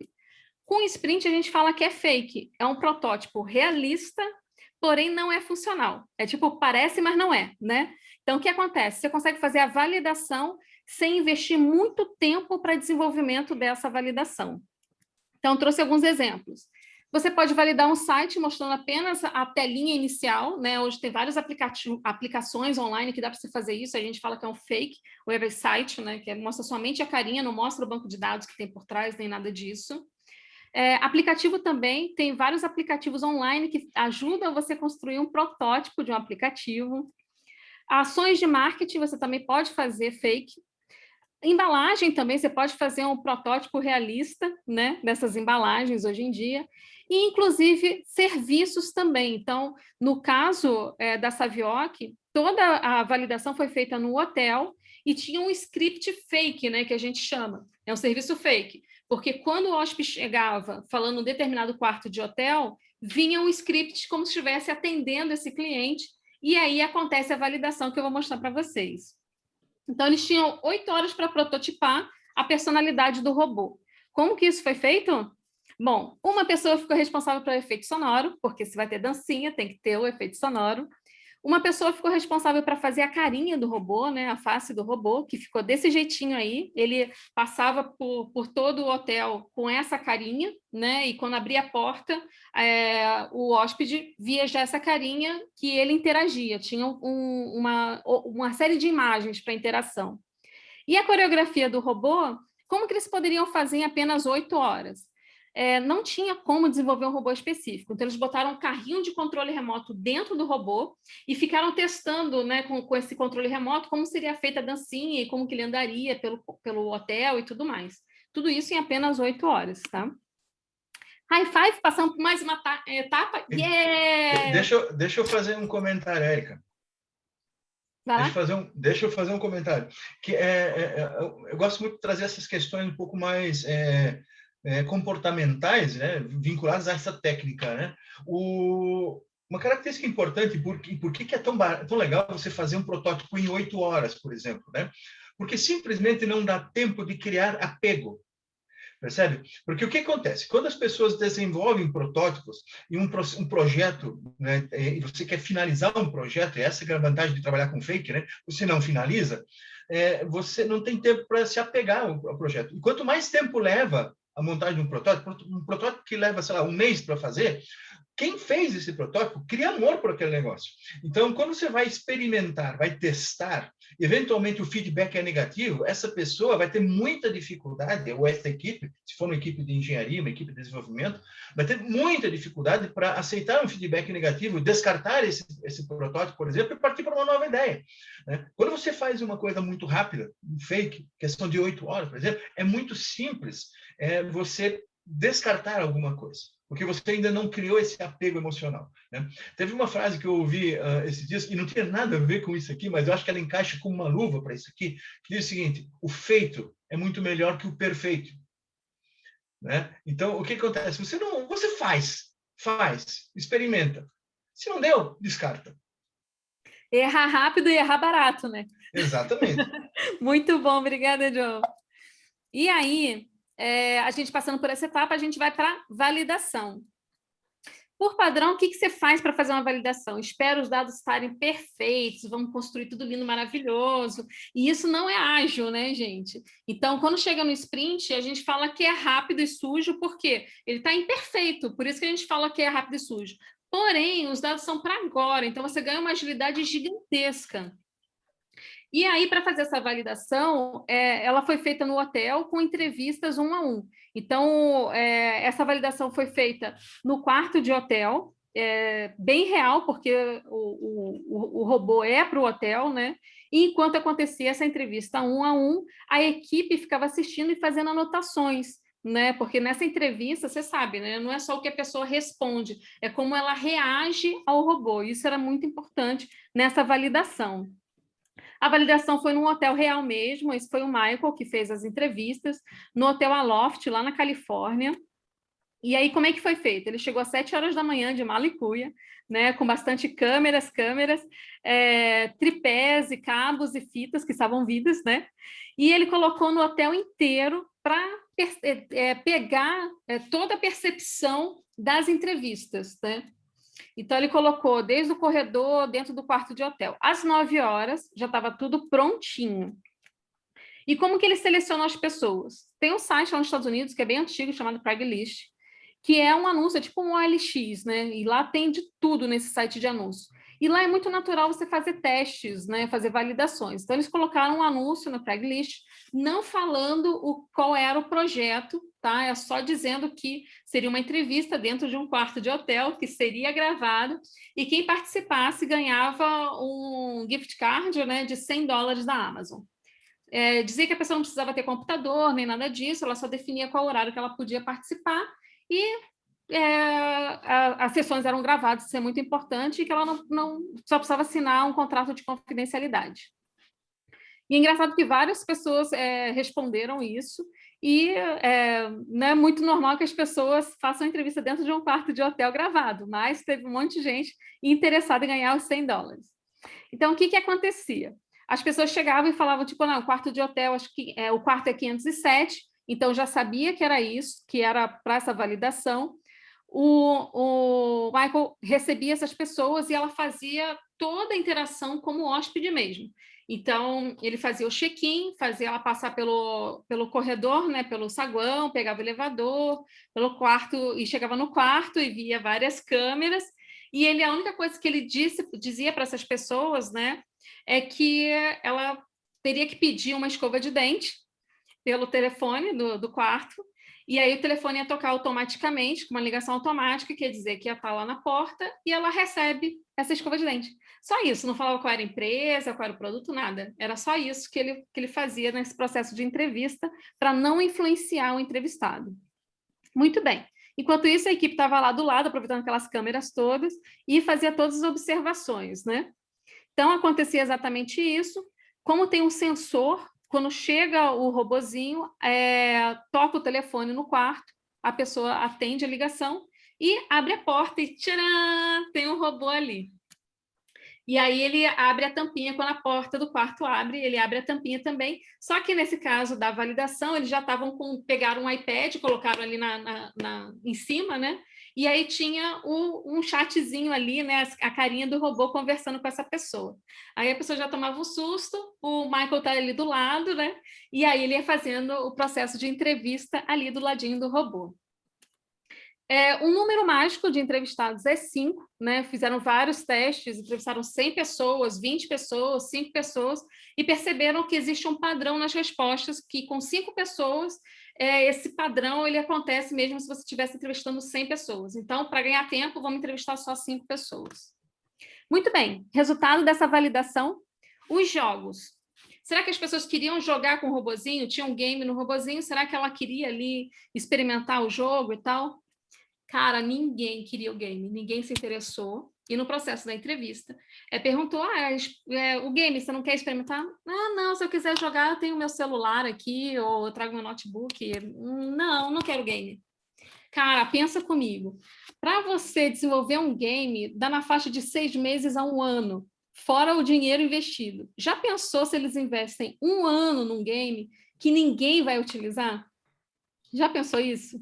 Com sprint, a gente fala que é fake. É um protótipo realista, porém não é funcional. É tipo, parece, mas não é, né? Então, o que acontece? Você consegue fazer a validação sem investir muito tempo para desenvolvimento dessa validação. Então, trouxe alguns exemplos. Você pode validar um site mostrando apenas a telinha inicial, né? Hoje tem várias aplicações online que dá para você fazer isso, a gente fala que é um fake website, né? Que mostra somente a carinha, não mostra o banco de dados que tem por trás, nem nada disso. Aplicativo também, tem vários aplicativos online que ajudam você a construir um protótipo de um aplicativo. Ações de marketing, você também pode fazer fake. Embalagem também, você pode fazer um protótipo realista, né, dessas embalagens hoje em dia. e, inclusive, serviços também. Então, no caso da Savioc, toda a validação foi feita no hotel e tinha um script fake, né, que a gente chama. É um serviço fake, porque quando o hóspede chegava falando um determinado quarto de hotel, vinha um script como se estivesse atendendo esse cliente, e aí acontece a validação que eu vou mostrar para vocês. Então, eles tinham 8 horas para prototipar a personalidade do robô. Como que isso foi feito? Bom, uma pessoa ficou responsável pelo efeito sonoro, porque se vai ter dancinha, tem que ter o efeito sonoro. Uma pessoa ficou responsável para fazer a carinha do robô, né, a face do robô, que ficou desse jeitinho aí. Ele passava por todo o hotel com essa carinha, né, e quando abria a porta, o hóspede via já essa carinha que ele interagia. Tinha uma série de imagens para interação. E a coreografia do robô, como que eles poderiam fazer em apenas 8 horas? Não tinha como desenvolver um robô específico. Então, eles botaram um carrinho de controle remoto dentro do robô e ficaram testando, né, com esse controle remoto como seria feita a dancinha e como que ele andaria pelo hotel e tudo mais. Tudo isso em apenas 8 horas, tá? High five, passando por mais uma etapa. Yeah! Deixa eu fazer um comentário, Érica. Deixa eu fazer um comentário. Que eu gosto muito de trazer essas questões um pouco mais comportamentais, né, vinculadas a essa técnica, né? Uma característica importante, por que é tão legal você fazer um protótipo em 8 horas, por exemplo, né? Porque simplesmente não dá tempo de criar apego. Percebe? Porque o que acontece? Quando as pessoas desenvolvem protótipos e um projeto, né, e você quer finalizar um projeto, e essa é a vantagem de trabalhar com fake, né? Você não finaliza, você não tem tempo para se apegar ao projeto. E quanto mais tempo leva a montagem de um protótipo que leva, sei lá, um mês para fazer, quem fez esse protótipo cria amor por aquele negócio. Então, quando você vai experimentar, vai testar, eventualmente o feedback é negativo, essa pessoa vai ter muita dificuldade, ou essa equipe, se for uma equipe de engenharia, uma equipe de desenvolvimento, vai ter muita dificuldade para aceitar um feedback negativo, descartar esse protótipo, por exemplo, e partir para uma nova ideia. Né? Quando você faz uma coisa muito rápida, um fake, questão de 8 horas, por exemplo, é muito simples você descartar alguma coisa, porque você ainda não criou esse apego emocional. Né? Teve uma frase que eu ouvi esses dias, e não tinha nada a ver com isso aqui, mas eu acho que ela encaixa como uma luva para isso aqui, que diz o seguinte: o feito é muito melhor que o perfeito. Né? Então, o que acontece? Você faz, experimenta. Se não deu, descarta. Errar rápido e errar barato, né? Exatamente. Muito bom, obrigada, João. E aí, a gente passando por essa etapa, a gente vai para validação. Por padrão, o que você faz para fazer uma validação? Espera os dados estarem perfeitos, vamos construir tudo lindo, maravilhoso. E isso não é ágil, né, gente? Então, quando chega no sprint, a gente fala que é rápido e sujo, porque ele está imperfeito, por isso que a gente fala que é rápido e sujo. Porém, os dados são para agora, então você ganha uma agilidade gigantesca. E aí, para fazer essa validação, ela foi feita no hotel com entrevistas 1 a 1. Então, essa validação foi feita no quarto de hotel, bem real, porque o robô é para o hotel, né? E enquanto acontecia essa entrevista 1 a 1, a equipe ficava assistindo e fazendo anotações, né? Porque nessa entrevista, você sabe, né? Não é só o que a pessoa responde, é como ela reage ao robô. Isso era muito importante nessa validação. A validação foi num hotel real mesmo, esse foi o Michael que fez as entrevistas, no Hotel Aloft, lá na Califórnia. E aí, como é que foi feito? Ele chegou às 7 horas da manhã de mala e cuia, né, com bastante câmeras, tripés e cabos e fitas que estavam vidas, né? E ele colocou no hotel inteiro para pegar toda a percepção das entrevistas, né? Então, ele colocou desde o corredor, dentro do quarto de hotel. Às 9 horas, já estava tudo prontinho. E como que ele selecionou as pessoas? Tem um site lá nos Estados Unidos, que é bem antigo, chamado Craigslist, que é um anúncio, é tipo um OLX, né? E lá tem de tudo nesse site de anúncio. E lá é muito natural você fazer testes, né? Fazer validações. Então, eles colocaram um anúncio no Craigslist, não falando qual era o projeto, tá? É só dizendo que seria uma entrevista dentro de um quarto de hotel, que seria gravado, e quem participasse ganhava um gift card, né, de $100 da Amazon. Dizia que a pessoa não precisava ter computador, nem nada disso, ela só definia qual horário que ela podia participar, e as sessões eram gravadas, isso é muito importante, e que ela não só precisava assinar um contrato de confidencialidade. E é engraçado que várias pessoas responderam isso, e não é muito normal que as pessoas façam entrevista dentro de um quarto de hotel gravado, mas teve um monte de gente interessada em ganhar os $100. Então, o que acontecia? As pessoas chegavam e falavam, tipo, não, o quarto de hotel, acho que o quarto é 507, então já sabia que era isso, que era para essa validação. O Michael recebia essas pessoas e ela fazia toda a interação como hóspede mesmo. Então, ele fazia o check-in, fazia ela passar pelo corredor, né, pelo saguão, pegava o elevador, pelo quarto, e chegava no quarto e via várias câmeras. E a única coisa que ele dizia para essas pessoas, né, é que ela teria que pedir uma escova de dente pelo telefone do quarto, e aí o telefone ia tocar automaticamente, com uma ligação automática, quer dizer que ia estar lá na porta, e ela recebe essa escova de dente. Só isso, não falava qual era a empresa, qual era o produto, nada. Era só isso que ele fazia nesse processo de entrevista, para não influenciar o entrevistado. Muito bem. Enquanto isso, a equipe estava lá do lado, aproveitando aquelas câmeras todas, e fazia todas as observações, né? Então, acontecia exatamente isso. Como tem um sensor, quando chega o robozinho, toca o telefone no quarto, a pessoa atende a ligação e abre a porta e, tcharam, tem um robô ali. E aí ele abre a tampinha, quando a porta do quarto abre, ele abre a tampinha também. Só que nesse caso da validação, eles já pegaram um iPad, colocaram ali em cima, né? E aí tinha um chatzinho ali, né? A carinha do robô conversando com essa pessoa. Aí a pessoa já tomava um susto, o Michael tá ali do lado, né? E aí ele ia fazendo o processo de entrevista ali do ladinho do robô. Um número mágico de entrevistados é 5, né? Fizeram vários testes, entrevistaram 100 pessoas, 20 pessoas, 5 pessoas, e perceberam que existe um padrão nas respostas, que com 5 pessoas, esse padrão ele acontece mesmo se você estivesse entrevistando 100 pessoas. Então, para ganhar tempo, vamos entrevistar só 5 pessoas. Muito bem, resultado dessa validação, os jogos. Será que as pessoas queriam jogar com o robozinho? Tinha um game no robozinho? Será que ela queria ali experimentar o jogo e tal? Cara, ninguém queria o game, ninguém se interessou. E no processo da entrevista, perguntou, o game, você não quer experimentar? Ah, não, se eu quiser jogar, eu tenho meu celular aqui, ou eu trago meu notebook. Não quero game. Cara, pensa comigo. Para você desenvolver um game, dá na faixa de 6 meses a 1 ano, fora o dinheiro investido. Já pensou se eles investem 1 ano num game que ninguém vai utilizar? Já pensou isso?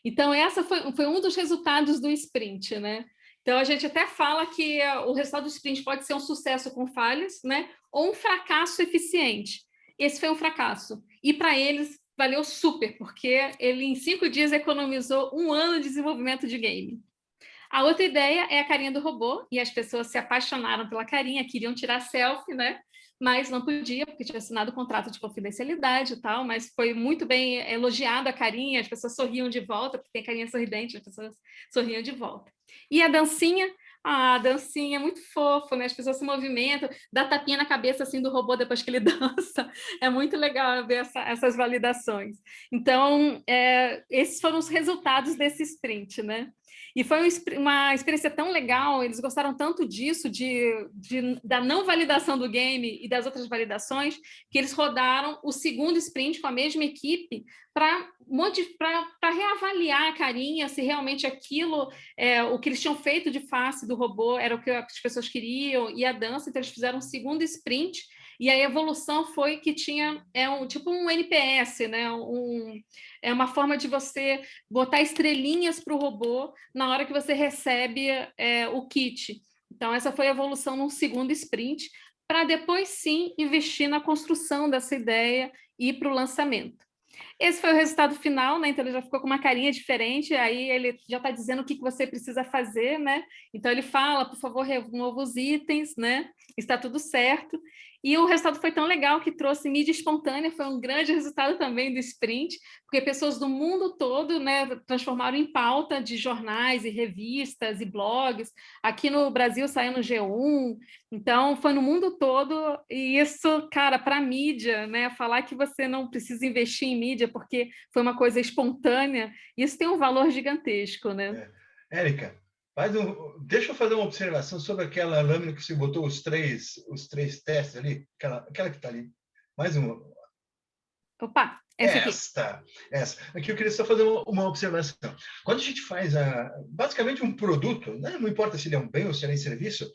Então, essa foi um dos resultados do sprint, né? Então, a gente até fala que o resultado do sprint pode ser um sucesso com falhas, né? Ou um fracasso eficiente. Esse foi um fracasso. E, para eles, valeu super, porque ele, em 5 dias, economizou 1 ano de desenvolvimento de game. A outra ideia é a carinha do robô, e as pessoas se apaixonaram pela carinha, queriam tirar selfie, né? Mas não podia, porque tinha assinado o contrato de confidencialidade e tal, mas foi muito bem elogiada a carinha, as pessoas sorriam de volta, porque tem carinha sorridente, as pessoas sorriam de volta. E a dancinha é muito fofo, né? As pessoas se movimentam, dá tapinha na cabeça assim do robô depois que ele dança. É muito legal ver essas validações. Então, esses foram os resultados desse sprint, né? E foi uma experiência tão legal, eles gostaram tanto disso, da não validação do game e das outras validações, que eles rodaram o segundo sprint com a mesma equipe para reavaliar a carinha, se realmente aquilo, o que eles tinham feito de face do robô era o que as pessoas queriam, e a dança. Então, eles fizeram um segundo sprint, e a evolução foi que tinha tipo um NPS, né? Uma forma de você botar estrelinhas para o robô na hora que você recebe o kit. Então, essa foi a evolução num segundo sprint, para depois, sim, investir na construção dessa ideia e ir para o lançamento. Esse foi o resultado final, né? Então ele já ficou com uma carinha diferente, aí ele já está dizendo o que você precisa fazer, né? Então ele fala, por favor, remova os itens, né? Está tudo certo. E o resultado foi tão legal que trouxe mídia espontânea, foi um grande resultado também do sprint, porque pessoas do mundo todo, né, transformaram em pauta de jornais e revistas e blogs. Aqui no Brasil saiu no G1, então foi no mundo todo, e isso, cara, para a mídia, né, falar que você não precisa investir em mídia porque foi uma coisa espontânea, isso tem um valor gigantesco, né? Érica, deixa eu fazer uma observação sobre aquela lâmina que você botou os três testes ali, aquela que está ali. Mais uma. Opa, essa. Aqui eu queria só fazer uma observação. Quando a gente faz basicamente um produto, né, não importa se ele é um bem ou se ele é um serviço,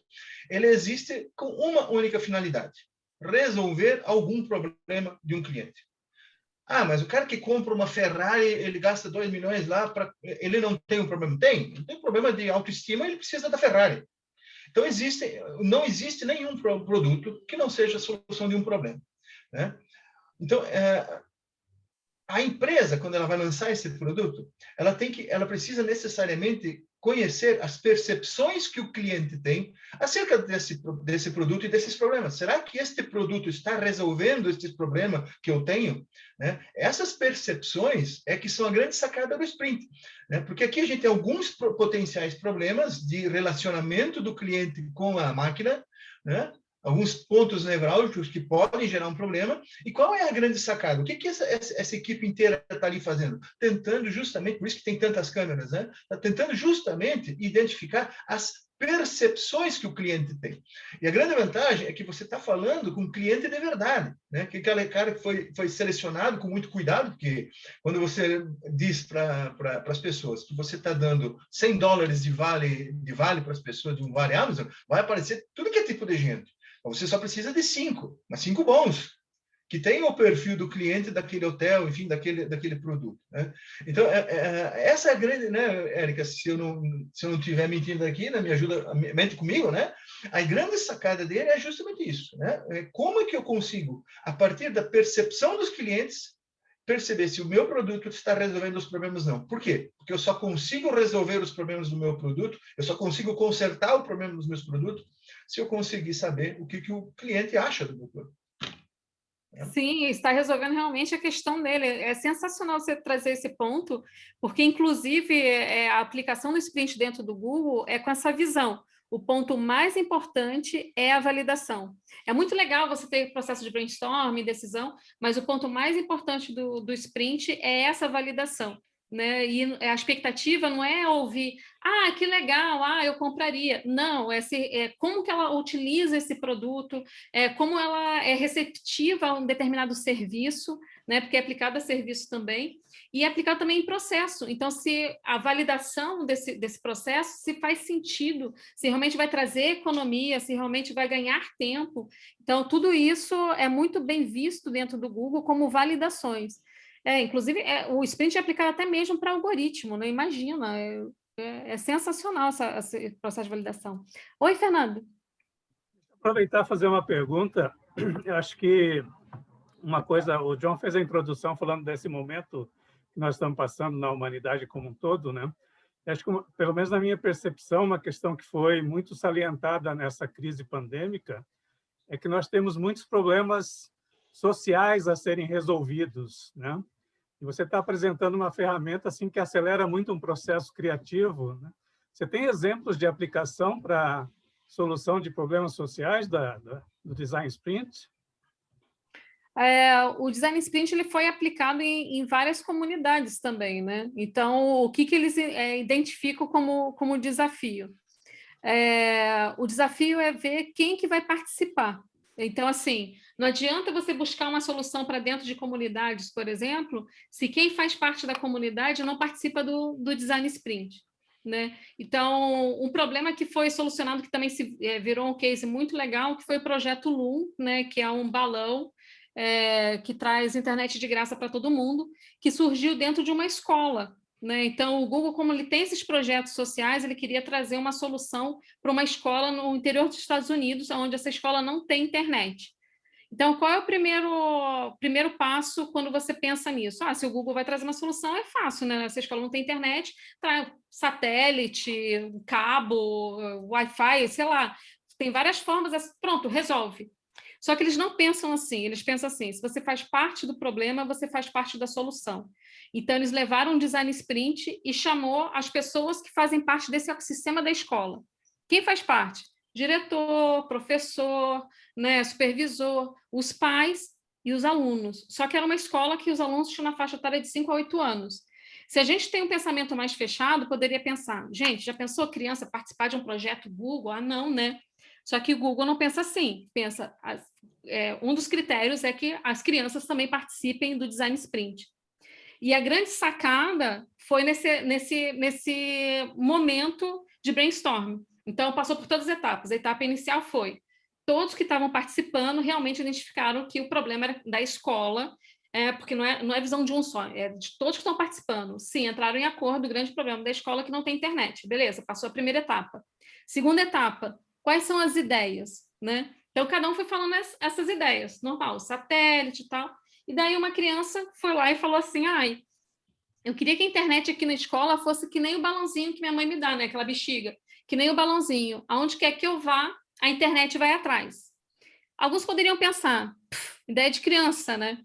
ele existe com uma única finalidade: resolver algum problema de um cliente. Mas o cara que compra uma Ferrari, ele gasta 2 milhões lá, ele não tem um problema? Não tem problema de autoestima, ele precisa da Ferrari. Então, não existe nenhum produto que não seja a solução de um problema, né? Então, a empresa, quando ela vai lançar esse produto, ela precisa necessariamente conhecer as percepções que o cliente tem acerca desse produto e desses problemas. Será que este produto está resolvendo este problema que eu tenho? Né? Essas percepções é que são a grande sacada do sprint, né? Porque aqui a gente tem alguns potenciais problemas de relacionamento do cliente com a máquina, né? Alguns pontos nevrálgicos que podem gerar um problema. E qual é a grande sacada? O que essa equipe inteira está ali fazendo? Tentando justamente, por isso que tem tantas câmeras, né? Está tentando justamente identificar as percepções que o cliente tem. E a grande vantagem é que você está falando com um cliente de verdade, né? Que aquele cara que foi selecionado com muito cuidado, porque quando você diz para as pessoas que você está dando $100 de vale para as pessoas de um Vale Amazon, vai aparecer tudo que é tipo de gente. Você só precisa de 5, mas 5 bons, que tenham o perfil do cliente daquele hotel, enfim, daquele produto, né? Então, essa é a grande, né, Érica, se eu não estiver mentindo aqui, né, mente comigo, né? A grande sacada dele é justamente isso, né? Como é que eu consigo, a partir da percepção dos clientes, perceber se o meu produto está resolvendo os problemas ou não. Por quê? Porque eu só consigo resolver os problemas do meu produto, eu só consigo consertar o problema dos meus produtos se eu conseguir saber o que o cliente acha do meu produto. Sim, está resolvendo realmente a questão dele. É sensacional você trazer esse ponto, porque, inclusive, a aplicação do sprint dentro do Google é com essa visão. O ponto mais importante é a validação. É muito legal você ter processo de brainstorming, decisão, mas o ponto mais importante do sprint é essa validação, né? E a expectativa não é ouvir, que legal, eu compraria. Não, é como que ela utiliza esse produto, como ela é receptiva a um determinado serviço, né? Porque é aplicado a serviço também, e é aplicado também em processo. Então, se a validação desse processo, se faz sentido, se realmente vai trazer economia, se realmente vai ganhar tempo. Então, tudo isso é muito bem visto dentro do Google como validações. Inclusive, o sprint é aplicado até mesmo para algoritmo, né? Imagina, é sensacional esse processo de validação. Oi, Fernando. Aproveitar e fazer uma pergunta. Eu acho que uma coisa, o John fez a introdução falando desse momento que nós estamos passando na humanidade como um todo, né? Eu acho que, pelo menos na minha percepção, uma questão que foi muito salientada nessa crise pandêmica é que nós temos muitos problemas sociais a serem resolvidos, né? E você está apresentando uma ferramenta assim que acelera muito um processo criativo, né? Você tem exemplos de aplicação para solução de problemas sociais do Design Sprint? O Design Sprint ele foi aplicado em várias comunidades também, né? Então, o que eles identificam como desafio? O desafio é ver quem que vai participar. Então, assim, não adianta você buscar uma solução para dentro de comunidades, por exemplo, se quem faz parte da comunidade não participa do Design Sprint, né? Então, um problema que foi solucionado, que também virou um case muito legal, que foi o projeto Loom, né? Que é um balão que traz internet de graça para todo mundo, que surgiu dentro de uma escola, né? Então, o Google, como ele tem esses projetos sociais, ele queria trazer uma solução para uma escola no interior dos Estados Unidos, onde essa escola não tem internet. Então, qual é o primeiro passo quando você pensa nisso? Se o Google vai trazer uma solução, é fácil, né? Essa escola não tem internet, traz satélite, cabo, Wi-Fi, sei lá. Tem várias formas, pronto, resolve. Só que eles não pensam assim, eles pensam assim, se você faz parte do problema, você faz parte da solução. Então, eles levaram um design sprint e chamou as pessoas que fazem parte desse ecossistema da escola. Quem faz parte? Diretor, professor, né, supervisor, os pais e os alunos. Só que era uma escola que os alunos tinham na faixa etária de 5 a 8 anos. Se a gente tem um pensamento mais fechado, poderia pensar, gente, já pensou a criança participar de um projeto Google? Ah, não, né? Só que o Google não pensa assim. Um dos critérios é que as crianças também participem do Design Sprint. E a grande sacada foi nesse momento de brainstorm. Então, passou por todas as etapas. A etapa inicial foi, todos que estavam participando realmente identificaram que o problema era da escola, porque não é visão de um só, é de todos que estão participando. Sim, entraram em acordo, o grande problema da escola é que não tem internet. Beleza, passou a primeira etapa. Segunda etapa, quais são as ideias, né? Então, cada um foi falando essas ideias, normal, satélite e tal. E daí uma criança foi lá e falou assim, eu queria que a internet aqui na escola fosse que nem o balãozinho que minha mãe me dá, né? Aquela bexiga, que nem o balãozinho. Aonde quer que eu vá, a internet vai atrás. Alguns poderiam pensar, ideia de criança, né?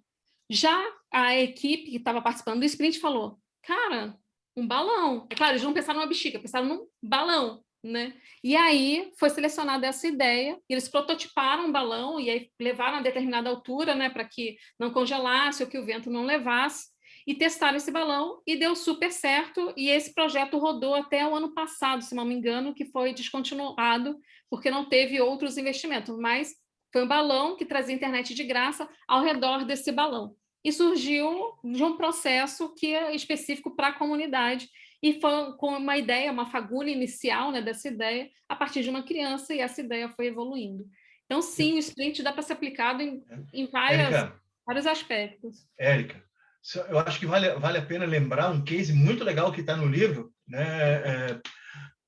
Já a equipe que estava participando do sprint falou, cara, um balão. É claro, eles não pensaram numa bexiga, pensaram num balão, né? E aí foi selecionada essa ideia, eles prototiparam um balão e aí levaram a determinada altura, né, para que não congelasse ou que o vento não levasse, e testaram esse balão e deu super certo, e esse projeto rodou até o ano passado, se não me engano, que foi descontinuado, porque não teve outros investimentos, mas foi um balão que trazia internet de graça ao redor desse balão. E surgiu de um processo que é específico para a comunidade, e foi com uma ideia, uma fagulha inicial, né, dessa ideia, a partir de uma criança, e essa ideia foi evoluindo. Então, sim, o sprint dá para ser aplicado em vários aspectos. Érica, eu acho que vale a pena lembrar um case muito legal que está no livro, né?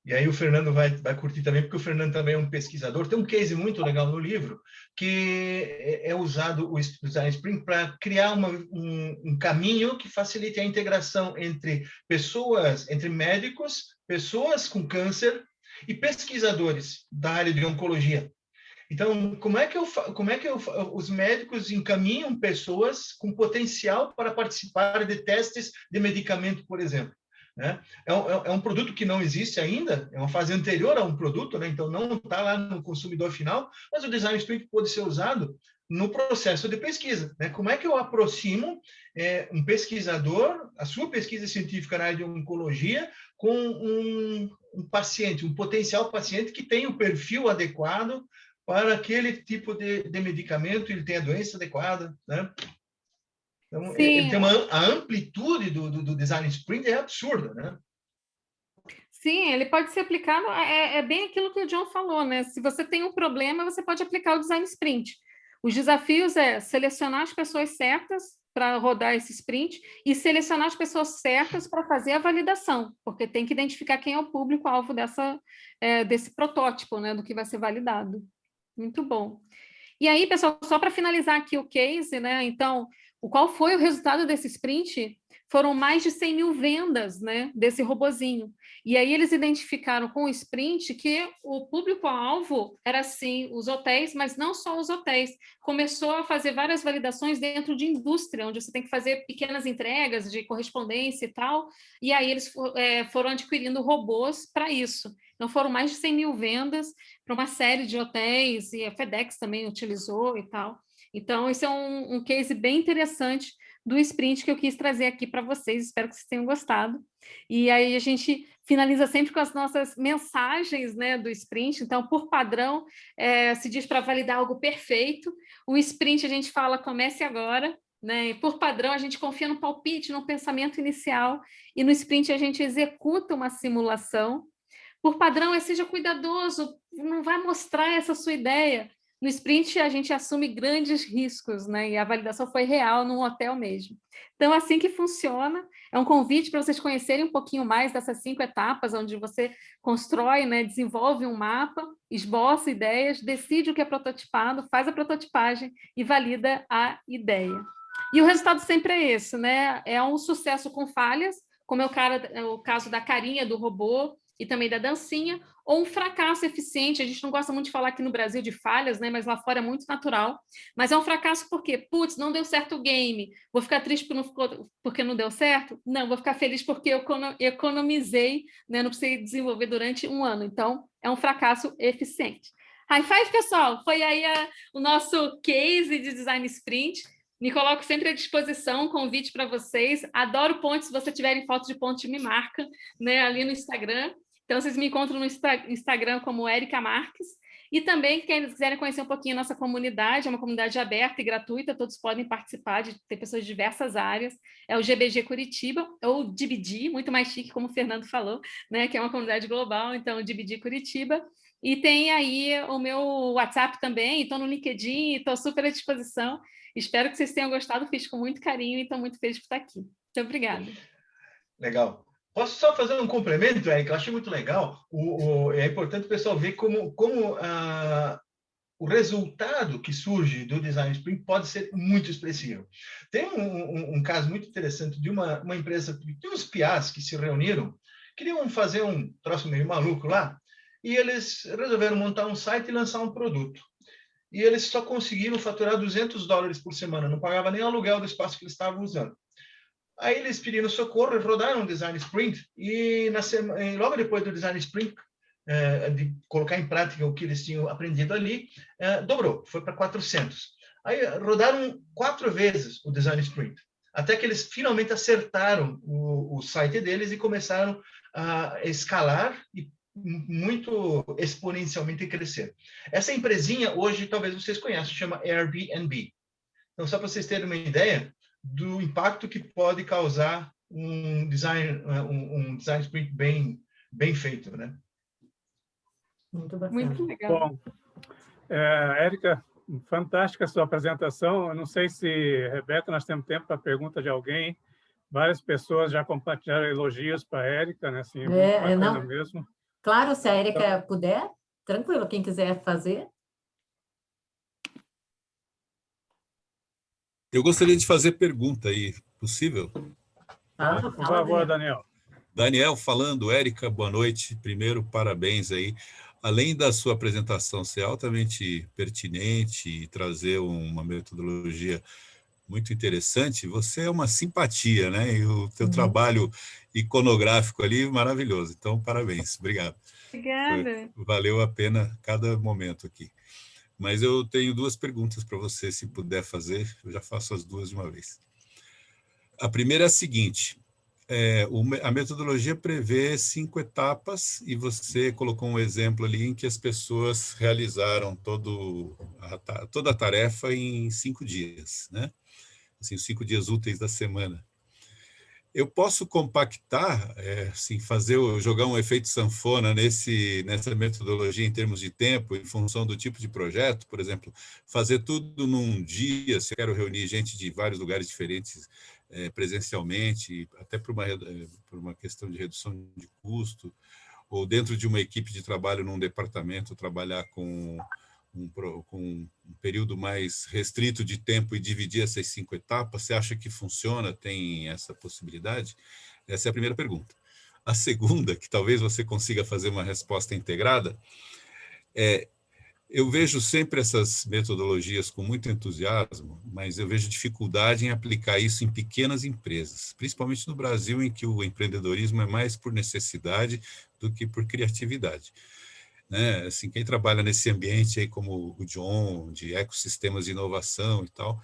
E aí o Fernando vai curtir também, porque o Fernando também é um pesquisador. Tem um case muito legal no livro, que é usado o Design Sprint para criar um caminho que facilite a integração entre pessoas, entre médicos, pessoas com câncer e pesquisadores da área de oncologia. Então, como é que os médicos encaminham pessoas com potencial para participar de testes de medicamento, por exemplo? Né? É um produto que não existe ainda, é uma fase anterior a um produto, né? Então não está lá no consumidor final, mas o Design Sprint pode ser usado no processo de pesquisa. Né? Como é que eu aproximo um pesquisador, a sua pesquisa científica na área de oncologia, com um paciente, um potencial paciente que tem o perfil adequado para aquele tipo de medicamento, ele tem a doença adequada, né? Então, ele tem a amplitude do Design Sprint é absurda, né? Sim, ele pode ser aplicado, é bem aquilo que o John falou, né? Se você tem um problema, você pode aplicar o Design Sprint. Os desafios é selecionar as pessoas certas para rodar esse sprint e selecionar as pessoas certas para fazer a validação, porque tem que identificar quem é o público-alvo desse protótipo, né? Do que vai ser validado. Muito bom. E aí, pessoal, só para finalizar aqui o case, né? Então, qual foi o resultado desse sprint? Foram mais de 100 mil vendas, né, desse robozinho. E aí eles identificaram com o sprint que o público-alvo era, sim, os hotéis, mas não só os hotéis. Começou a fazer várias validações dentro de indústria, onde você tem que fazer pequenas entregas de correspondência e tal, e aí eles foram adquirindo robôs para isso. Então, foram mais de 100 mil vendas para uma série de hotéis, e a FedEx também utilizou e tal. Então, esse é um case bem interessante do sprint que eu quis trazer aqui para vocês, espero que vocês tenham gostado. E aí a gente finaliza sempre com as nossas mensagens, né, do sprint. Então, por padrão, se diz para validar algo perfeito. O sprint a gente fala comece agora, né? E por padrão a gente confia no palpite, no pensamento inicial, e no sprint a gente executa uma simulação. Por padrão seja cuidadoso, não vai mostrar essa sua ideia. No sprint, a gente assume grandes riscos, né? E a validação foi real num hotel mesmo. Então, assim que funciona, é um convite para vocês conhecerem um pouquinho mais dessas 5 etapas, onde você constrói, né, desenvolve um mapa, esboça ideias, decide o que é prototipado, faz a prototipagem e valida a ideia. E o resultado sempre é esse, né? É um sucesso com falhas, como é o caso da carinha do robô, e também da dancinha, ou um fracasso eficiente. A gente não gosta muito de falar aqui no Brasil de falhas, né? Mas lá fora é muito natural. Mas é um fracasso porque, putz, não deu certo o game. Vou ficar triste porque não deu certo? Não, vou ficar feliz porque eu economizei, né? Não precisei desenvolver durante um ano. Então, é um fracasso eficiente. High five, pessoal! Foi aí o nosso case de Design Sprint. Me coloco sempre à disposição, um convite para vocês. Adoro ponte, se vocês tiverem fotos de ponte, me marca, né, ali no Instagram. Então, vocês me encontram no Instagram como Érica Marques. E também, quem quiserem conhecer um pouquinho a nossa comunidade, é uma comunidade aberta e gratuita, todos podem participar, tem pessoas de diversas áreas. É o GBG Curitiba, ou DBD, muito mais chique, como o Fernando falou, né, que é uma comunidade global, então, DBD Curitiba. E tem aí o meu WhatsApp também, estou no LinkedIn, estou super à disposição. Espero que vocês tenham gostado, fiz com muito carinho e estou muito feliz por estar aqui. Muito obrigada. Legal. Posso só fazer um complemento, Érica? Eu achei muito legal. É importante o pessoal ver como o resultado que surge do Design Sprint pode ser muito expressivo. Tem um caso muito interessante de uma empresa, de uns PIAs que se reuniram, queriam fazer um troço meio maluco lá, e eles resolveram montar um site e lançar um produto. E eles só conseguiram faturar $200 por semana, não pagava nem o aluguel do espaço que eles estavam usando. Aí eles pediram socorro e rodaram um Design Sprint, e logo depois do Design Sprint, de colocar em prática o que eles tinham aprendido ali, dobrou, foi para 400. Aí rodaram 4 vezes o Design Sprint, até que eles finalmente acertaram o site deles e começaram a escalar e muito exponencialmente crescer. Essa empresinha, hoje, talvez vocês conheçam, chama Airbnb. Então, só para vocês terem uma ideia do impacto que pode causar um design sprint bem feito, né? Muito bacana. Muito legal. Bom, Érica, fantástica a sua apresentação. Eu não sei se, Rebeca, nós temos tempo para pergunta de alguém. Várias pessoas já compartilharam elogios para a Érica, né? Assim, muito bacana mesmo. Claro, se a Érica puder, tranquilo, quem quiser fazer. Eu gostaria de fazer pergunta aí, possível? Por favor, Daniel. Daniel falando, Érica, boa noite. Primeiro, parabéns aí. Além da sua apresentação ser altamente pertinente e trazer uma metodologia muito interessante, você é uma simpatia, né? E o teu trabalho iconográfico ali, maravilhoso. Então, parabéns. Obrigado. Obrigada. Valeu a pena cada momento aqui. Mas eu tenho 2 perguntas para você, se puder fazer, eu já faço as 2 de uma vez. A primeira é a seguinte, a metodologia prevê 5 etapas e você colocou um exemplo ali em que as pessoas realizaram toda a tarefa em 5 dias, né? Assim, os 5 dias úteis da semana. Eu posso compactar, assim, jogar um efeito sanfona nessa metodologia em termos de tempo, em função do tipo de projeto, por exemplo, fazer tudo num dia, se eu quero reunir gente de vários lugares diferentes presencialmente, até por uma questão de redução de custo, ou dentro de uma equipe de trabalho num departamento, trabalhar com um período mais restrito de tempo e dividir essas 5 etapas, você acha que funciona? Tem essa possibilidade? Essa é a primeira pergunta. A segunda, que talvez você consiga fazer uma resposta integrada, eu vejo sempre essas metodologias com muito entusiasmo, mas eu vejo dificuldade em aplicar isso em pequenas empresas, principalmente no Brasil, em que o empreendedorismo é mais por necessidade do que por criatividade. Né? Assim, quem trabalha nesse ambiente aí, como o John, de ecossistemas de inovação e tal,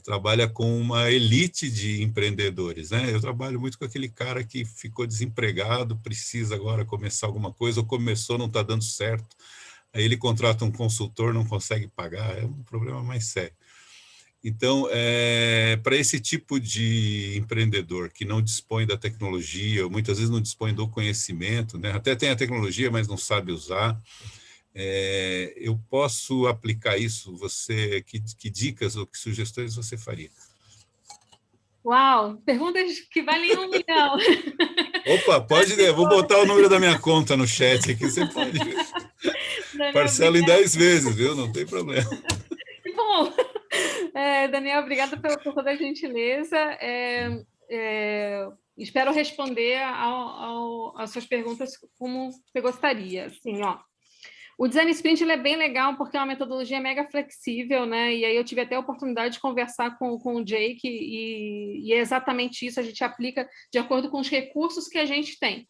trabalha com uma elite de empreendedores, né? Eu trabalho muito com aquele cara que ficou desempregado, precisa agora começar alguma coisa, ou começou, não está dando certo, aí ele contrata um consultor, não consegue pagar, é um problema mais sério. Então, para esse tipo de empreendedor que não dispõe da tecnologia, ou muitas vezes não dispõe do conhecimento, né? Até tem a tecnologia, mas não sabe usar, eu posso aplicar isso? Que dicas ou que sugestões você faria? Uau, perguntas que valem 1 milhão. Opa, pode ler, vou botar o número da minha conta no chat aqui, você pode parcela em 10 vezes, viu? Não tem problema. Que bom! Daniel, obrigada por toda a gentileza. Espero responder às suas perguntas como você gostaria. Assim, o Design Sprint ele é bem legal porque é uma metodologia mega flexível, né? E aí eu tive até a oportunidade de conversar com o Jake e é exatamente isso, a gente aplica de acordo com os recursos que a gente tem.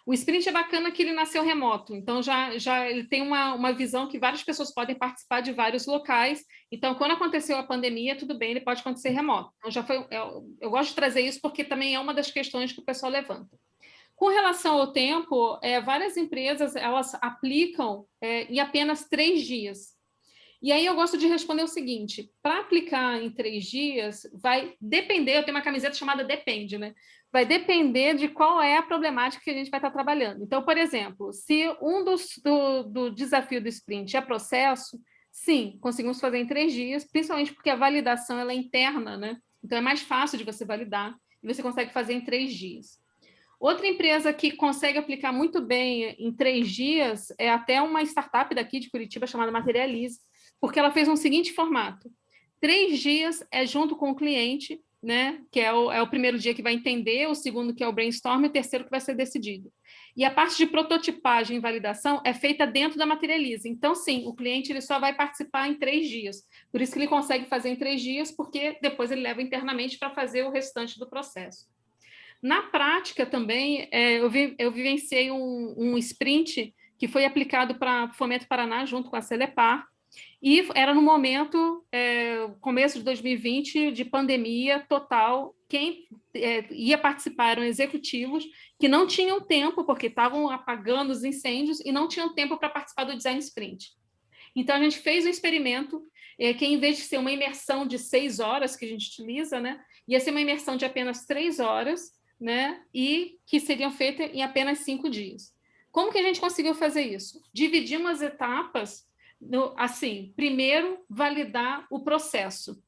O sprint é bacana que ele nasceu remoto, então já ele tem uma visão que várias pessoas podem participar de vários locais. Então, quando aconteceu a pandemia, tudo bem, ele pode acontecer remoto. Então, eu gosto de trazer isso porque também é uma das questões que o pessoal levanta. Com relação ao tempo, várias empresas elas aplicam em apenas 3 dias. E aí eu gosto de responder o seguinte: para aplicar em 3 dias, vai depender, eu tenho uma camiseta chamada Depende, né? Vai depender de qual é a problemática que a gente vai estar trabalhando. Então, por exemplo, se do desafio do sprint é processo, sim, conseguimos fazer em 3 dias, principalmente porque a validação ela é interna, né? Então é mais fácil de você validar e você consegue fazer em 3 dias. Outra empresa que consegue aplicar muito bem em 3 dias é até uma startup daqui de Curitiba chamada Materialize, porque ela fez um seguinte formato: 3 dias é junto com o cliente, né? Que é o primeiro dia que vai entender, o segundo que é o brainstorm, e o terceiro que vai ser decidido. E a parte de prototipagem e validação é feita dentro da Materialize. Então, sim, o cliente ele só vai participar em 3 dias. Por isso que ele consegue fazer em 3 dias, porque depois ele leva internamente para fazer o restante do processo. Na prática também, eu vivenciei um sprint que foi aplicado para Fomento Paraná, junto com a Celepar, e era no momento, começo de 2020, de pandemia total. Quem ia participar eram executivos que não tinham tempo, porque estavam apagando os incêndios, e não tinham tempo para participar do Design Sprint. Então, a gente fez um experimento, que em vez de ser uma imersão de 6 horas, que a gente utiliza, né, ia ser uma imersão de apenas 3 horas, né, e que seriam feitas em apenas 5 dias. Como que a gente conseguiu fazer isso? Dividimos as etapas, assim, primeiro, validar o processo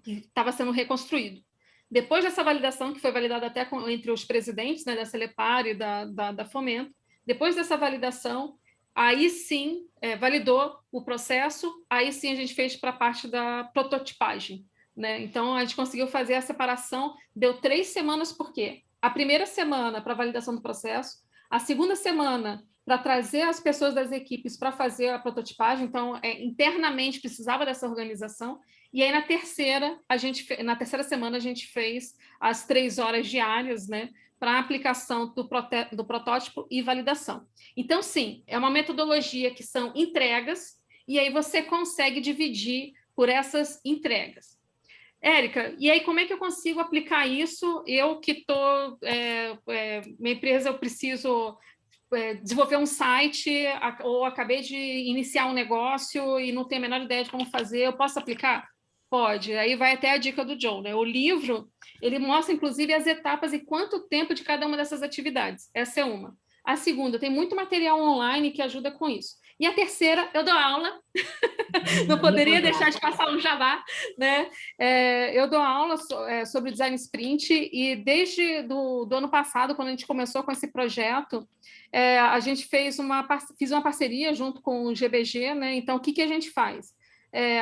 que estava sendo reconstruído. Depois dessa validação, que foi validada até entre os presidentes, né, da Celepar e da Fomento, depois dessa validação, aí sim, validou o processo, aí sim a gente fez para a parte da prototipagem, né? Então, a gente conseguiu fazer a separação, deu 3 semanas, por quê? A primeira semana para validação do processo, a segunda semana para trazer as pessoas das equipes para fazer a prototipagem, então, internamente precisava dessa organização, e aí na terceira semana a gente fez as 3 horas diárias, né, para a aplicação do protótipo e validação. Então, sim, é uma metodologia que são entregas, e aí você consegue dividir por essas entregas. Érica, e aí como é que eu consigo aplicar isso? Eu que estou, minha empresa, eu preciso desenvolver um site, ou acabei de iniciar um negócio e não tenho a menor ideia de como fazer, eu posso aplicar? Pode. Aí vai até a dica do John, né? O livro, ele mostra, inclusive, as etapas e quanto tempo de cada uma dessas atividades. Essa é uma. A segunda, tem muito material online que ajuda com isso. E a terceira, eu dou aula. Não poderia deixar de passar um jabá, né? Eu dou aula sobre Design Sprint, e desde do ano passado, quando a gente começou com esse projeto, a gente fiz uma parceria junto com o GBG, né? Então, o que a gente faz?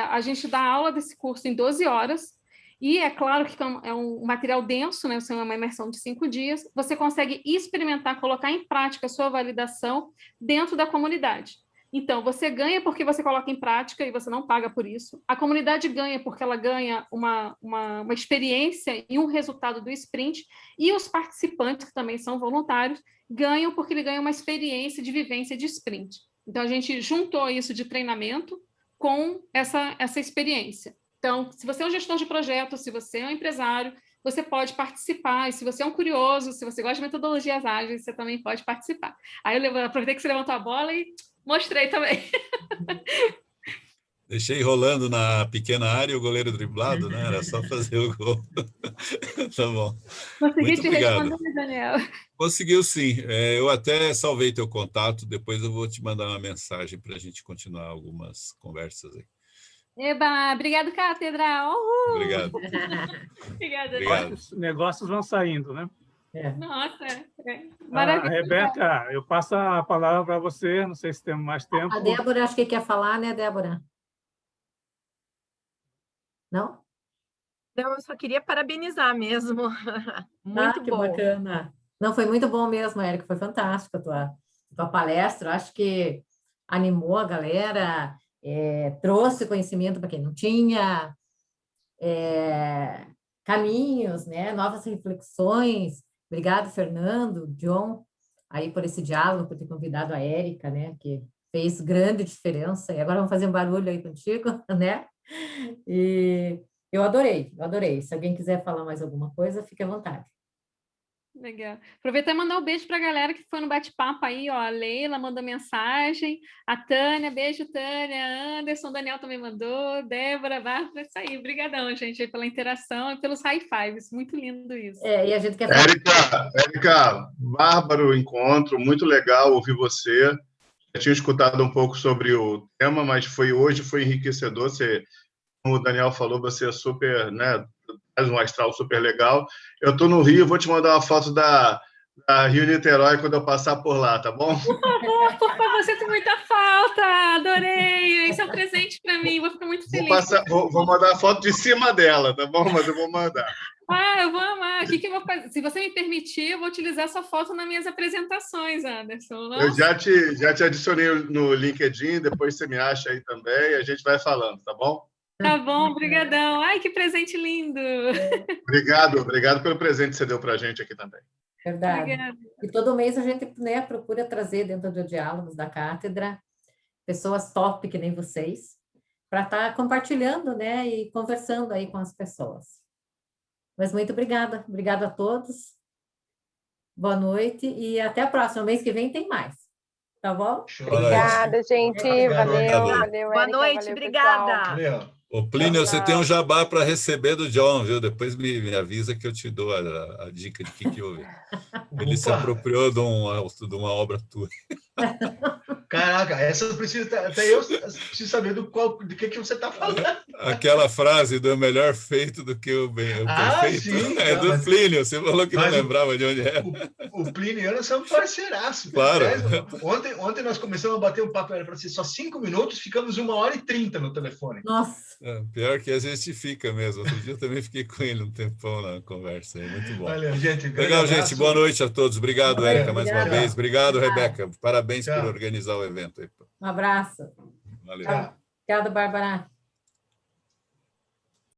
A gente dá aula desse curso em 12 horas, e é claro que é um material denso, né? Você é uma imersão de 5 dias, você consegue experimentar, colocar em prática a sua validação dentro da comunidade. Então, você ganha porque você coloca em prática e você não paga por isso. A comunidade ganha porque ela ganha uma experiência e um resultado do sprint, e os participantes, que também são voluntários, ganham porque ele ganha uma experiência de vivência de sprint. Então, a gente juntou isso de treinamento com essa experiência. Então, se você é um gestor de projeto, se você é um empresário, você pode participar, e se você é um curioso, se você gosta de metodologias ágeis, você também pode participar. Aí eu aproveitei que você levantou a bola e mostrei também. Deixei rolando na pequena área o goleiro driblado, né? Era só fazer o gol. Tá bom. Consegui te responder, Daniel? Conseguiu, sim. Eu até salvei teu contato, depois eu vou te mandar uma mensagem para a gente continuar algumas conversas aí. Eba, obrigado, Cátedra. Uhul. Obrigado. Obrigada. Obrigado. Os negócios vão saindo, né? Nossa, maravilha. Rebeca, eu passo a palavra para você, não sei se temos mais tempo. A Débora, acho que quer falar, né, Débora? Não? Não, eu só queria parabenizar mesmo. Muito que bom. Bacana. Não, foi muito bom mesmo, Érica, foi fantástica a tua palestra, acho que animou a galera, trouxe conhecimento para quem não tinha, caminhos, né, novas reflexões. Obrigado, Fernando, John. aí por esse diálogo, por ter convidado a Érica, né, que fez grande diferença, e agora vamos fazer um barulho aí contigo, né? E eu adorei. Se alguém quiser falar mais alguma coisa, fique à vontade. Legal. Aproveitar e mandar um beijo para a galera que foi no bate-papo aí, ó. A Leila mandou mensagem, a Tânia, beijo, Tânia, Anderson, Daniel também mandou, Débora, Bárbara, isso aí. Obrigadão, gente, aí pela interação e pelos high fives. Muito lindo isso. E a gente quer Érica, bárbaro encontro, muito legal ouvir você. Eu tinha escutado um pouco sobre o tema, mas hoje foi enriquecedor. Você, como o Daniel falou, você é super, né, faz um astral super legal. Eu estou no Rio, vou te mandar uma foto da Rio-Niterói quando eu passar por lá, tá bom? Por favor, sinto muita falta, adorei. Esse é um presente para mim, vou ficar muito feliz. Vou mandar a foto de cima dela, tá bom? Mas eu vou mandar. Eu vou amar. O que eu vou fazer? Se você me permitir, eu vou utilizar essa foto nas minhas apresentações, Anderson. Nossa. Eu já te adicionei no LinkedIn, depois você me acha aí também, a gente vai falando, tá bom? Tá bom, brigadão. Ai, que presente lindo. Obrigado pelo presente que você deu para a gente aqui também. Verdade. Obrigada. E todo mês a gente, né, procura trazer dentro do Diálogos da Cátedra pessoas top que nem vocês, para estar compartilhando, né, e conversando aí com as pessoas. Mas muito obrigada a todos. Boa noite e até a próxima. Mês que vem tem mais. Tá bom? Obrigada, gente. Valeu. Boa noite, obrigada. Valeu. Ô, Plínio, você tem um jabá para receber do John, viu? Depois me avisa que eu te dou a dica de que houve. Ele se apropriou de uma obra tua. Caraca, essa eu preciso, até eu preciso saber do que você está falando. Aquela frase do melhor feito do que o perfeito. Sim, é do Plínio, você falou que não lembrava de onde era. O Plínio e eu são parceiraços. Claro. Ontem nós começamos a bater um papo, era para ser só 5 minutos, ficamos 1h30 no telefone. Nossa. Pior que a gente fica mesmo. Outro dia eu também fiquei com ele um tempão na conversa. Muito bom. Valeu, gente. Legal, gente. Boa noite a todos. Obrigado, Érica, mais uma vez. Obrigado, Rebeca. Parabéns por organizar o evento. Um abraço. Valeu. Obrigada, Bárbara.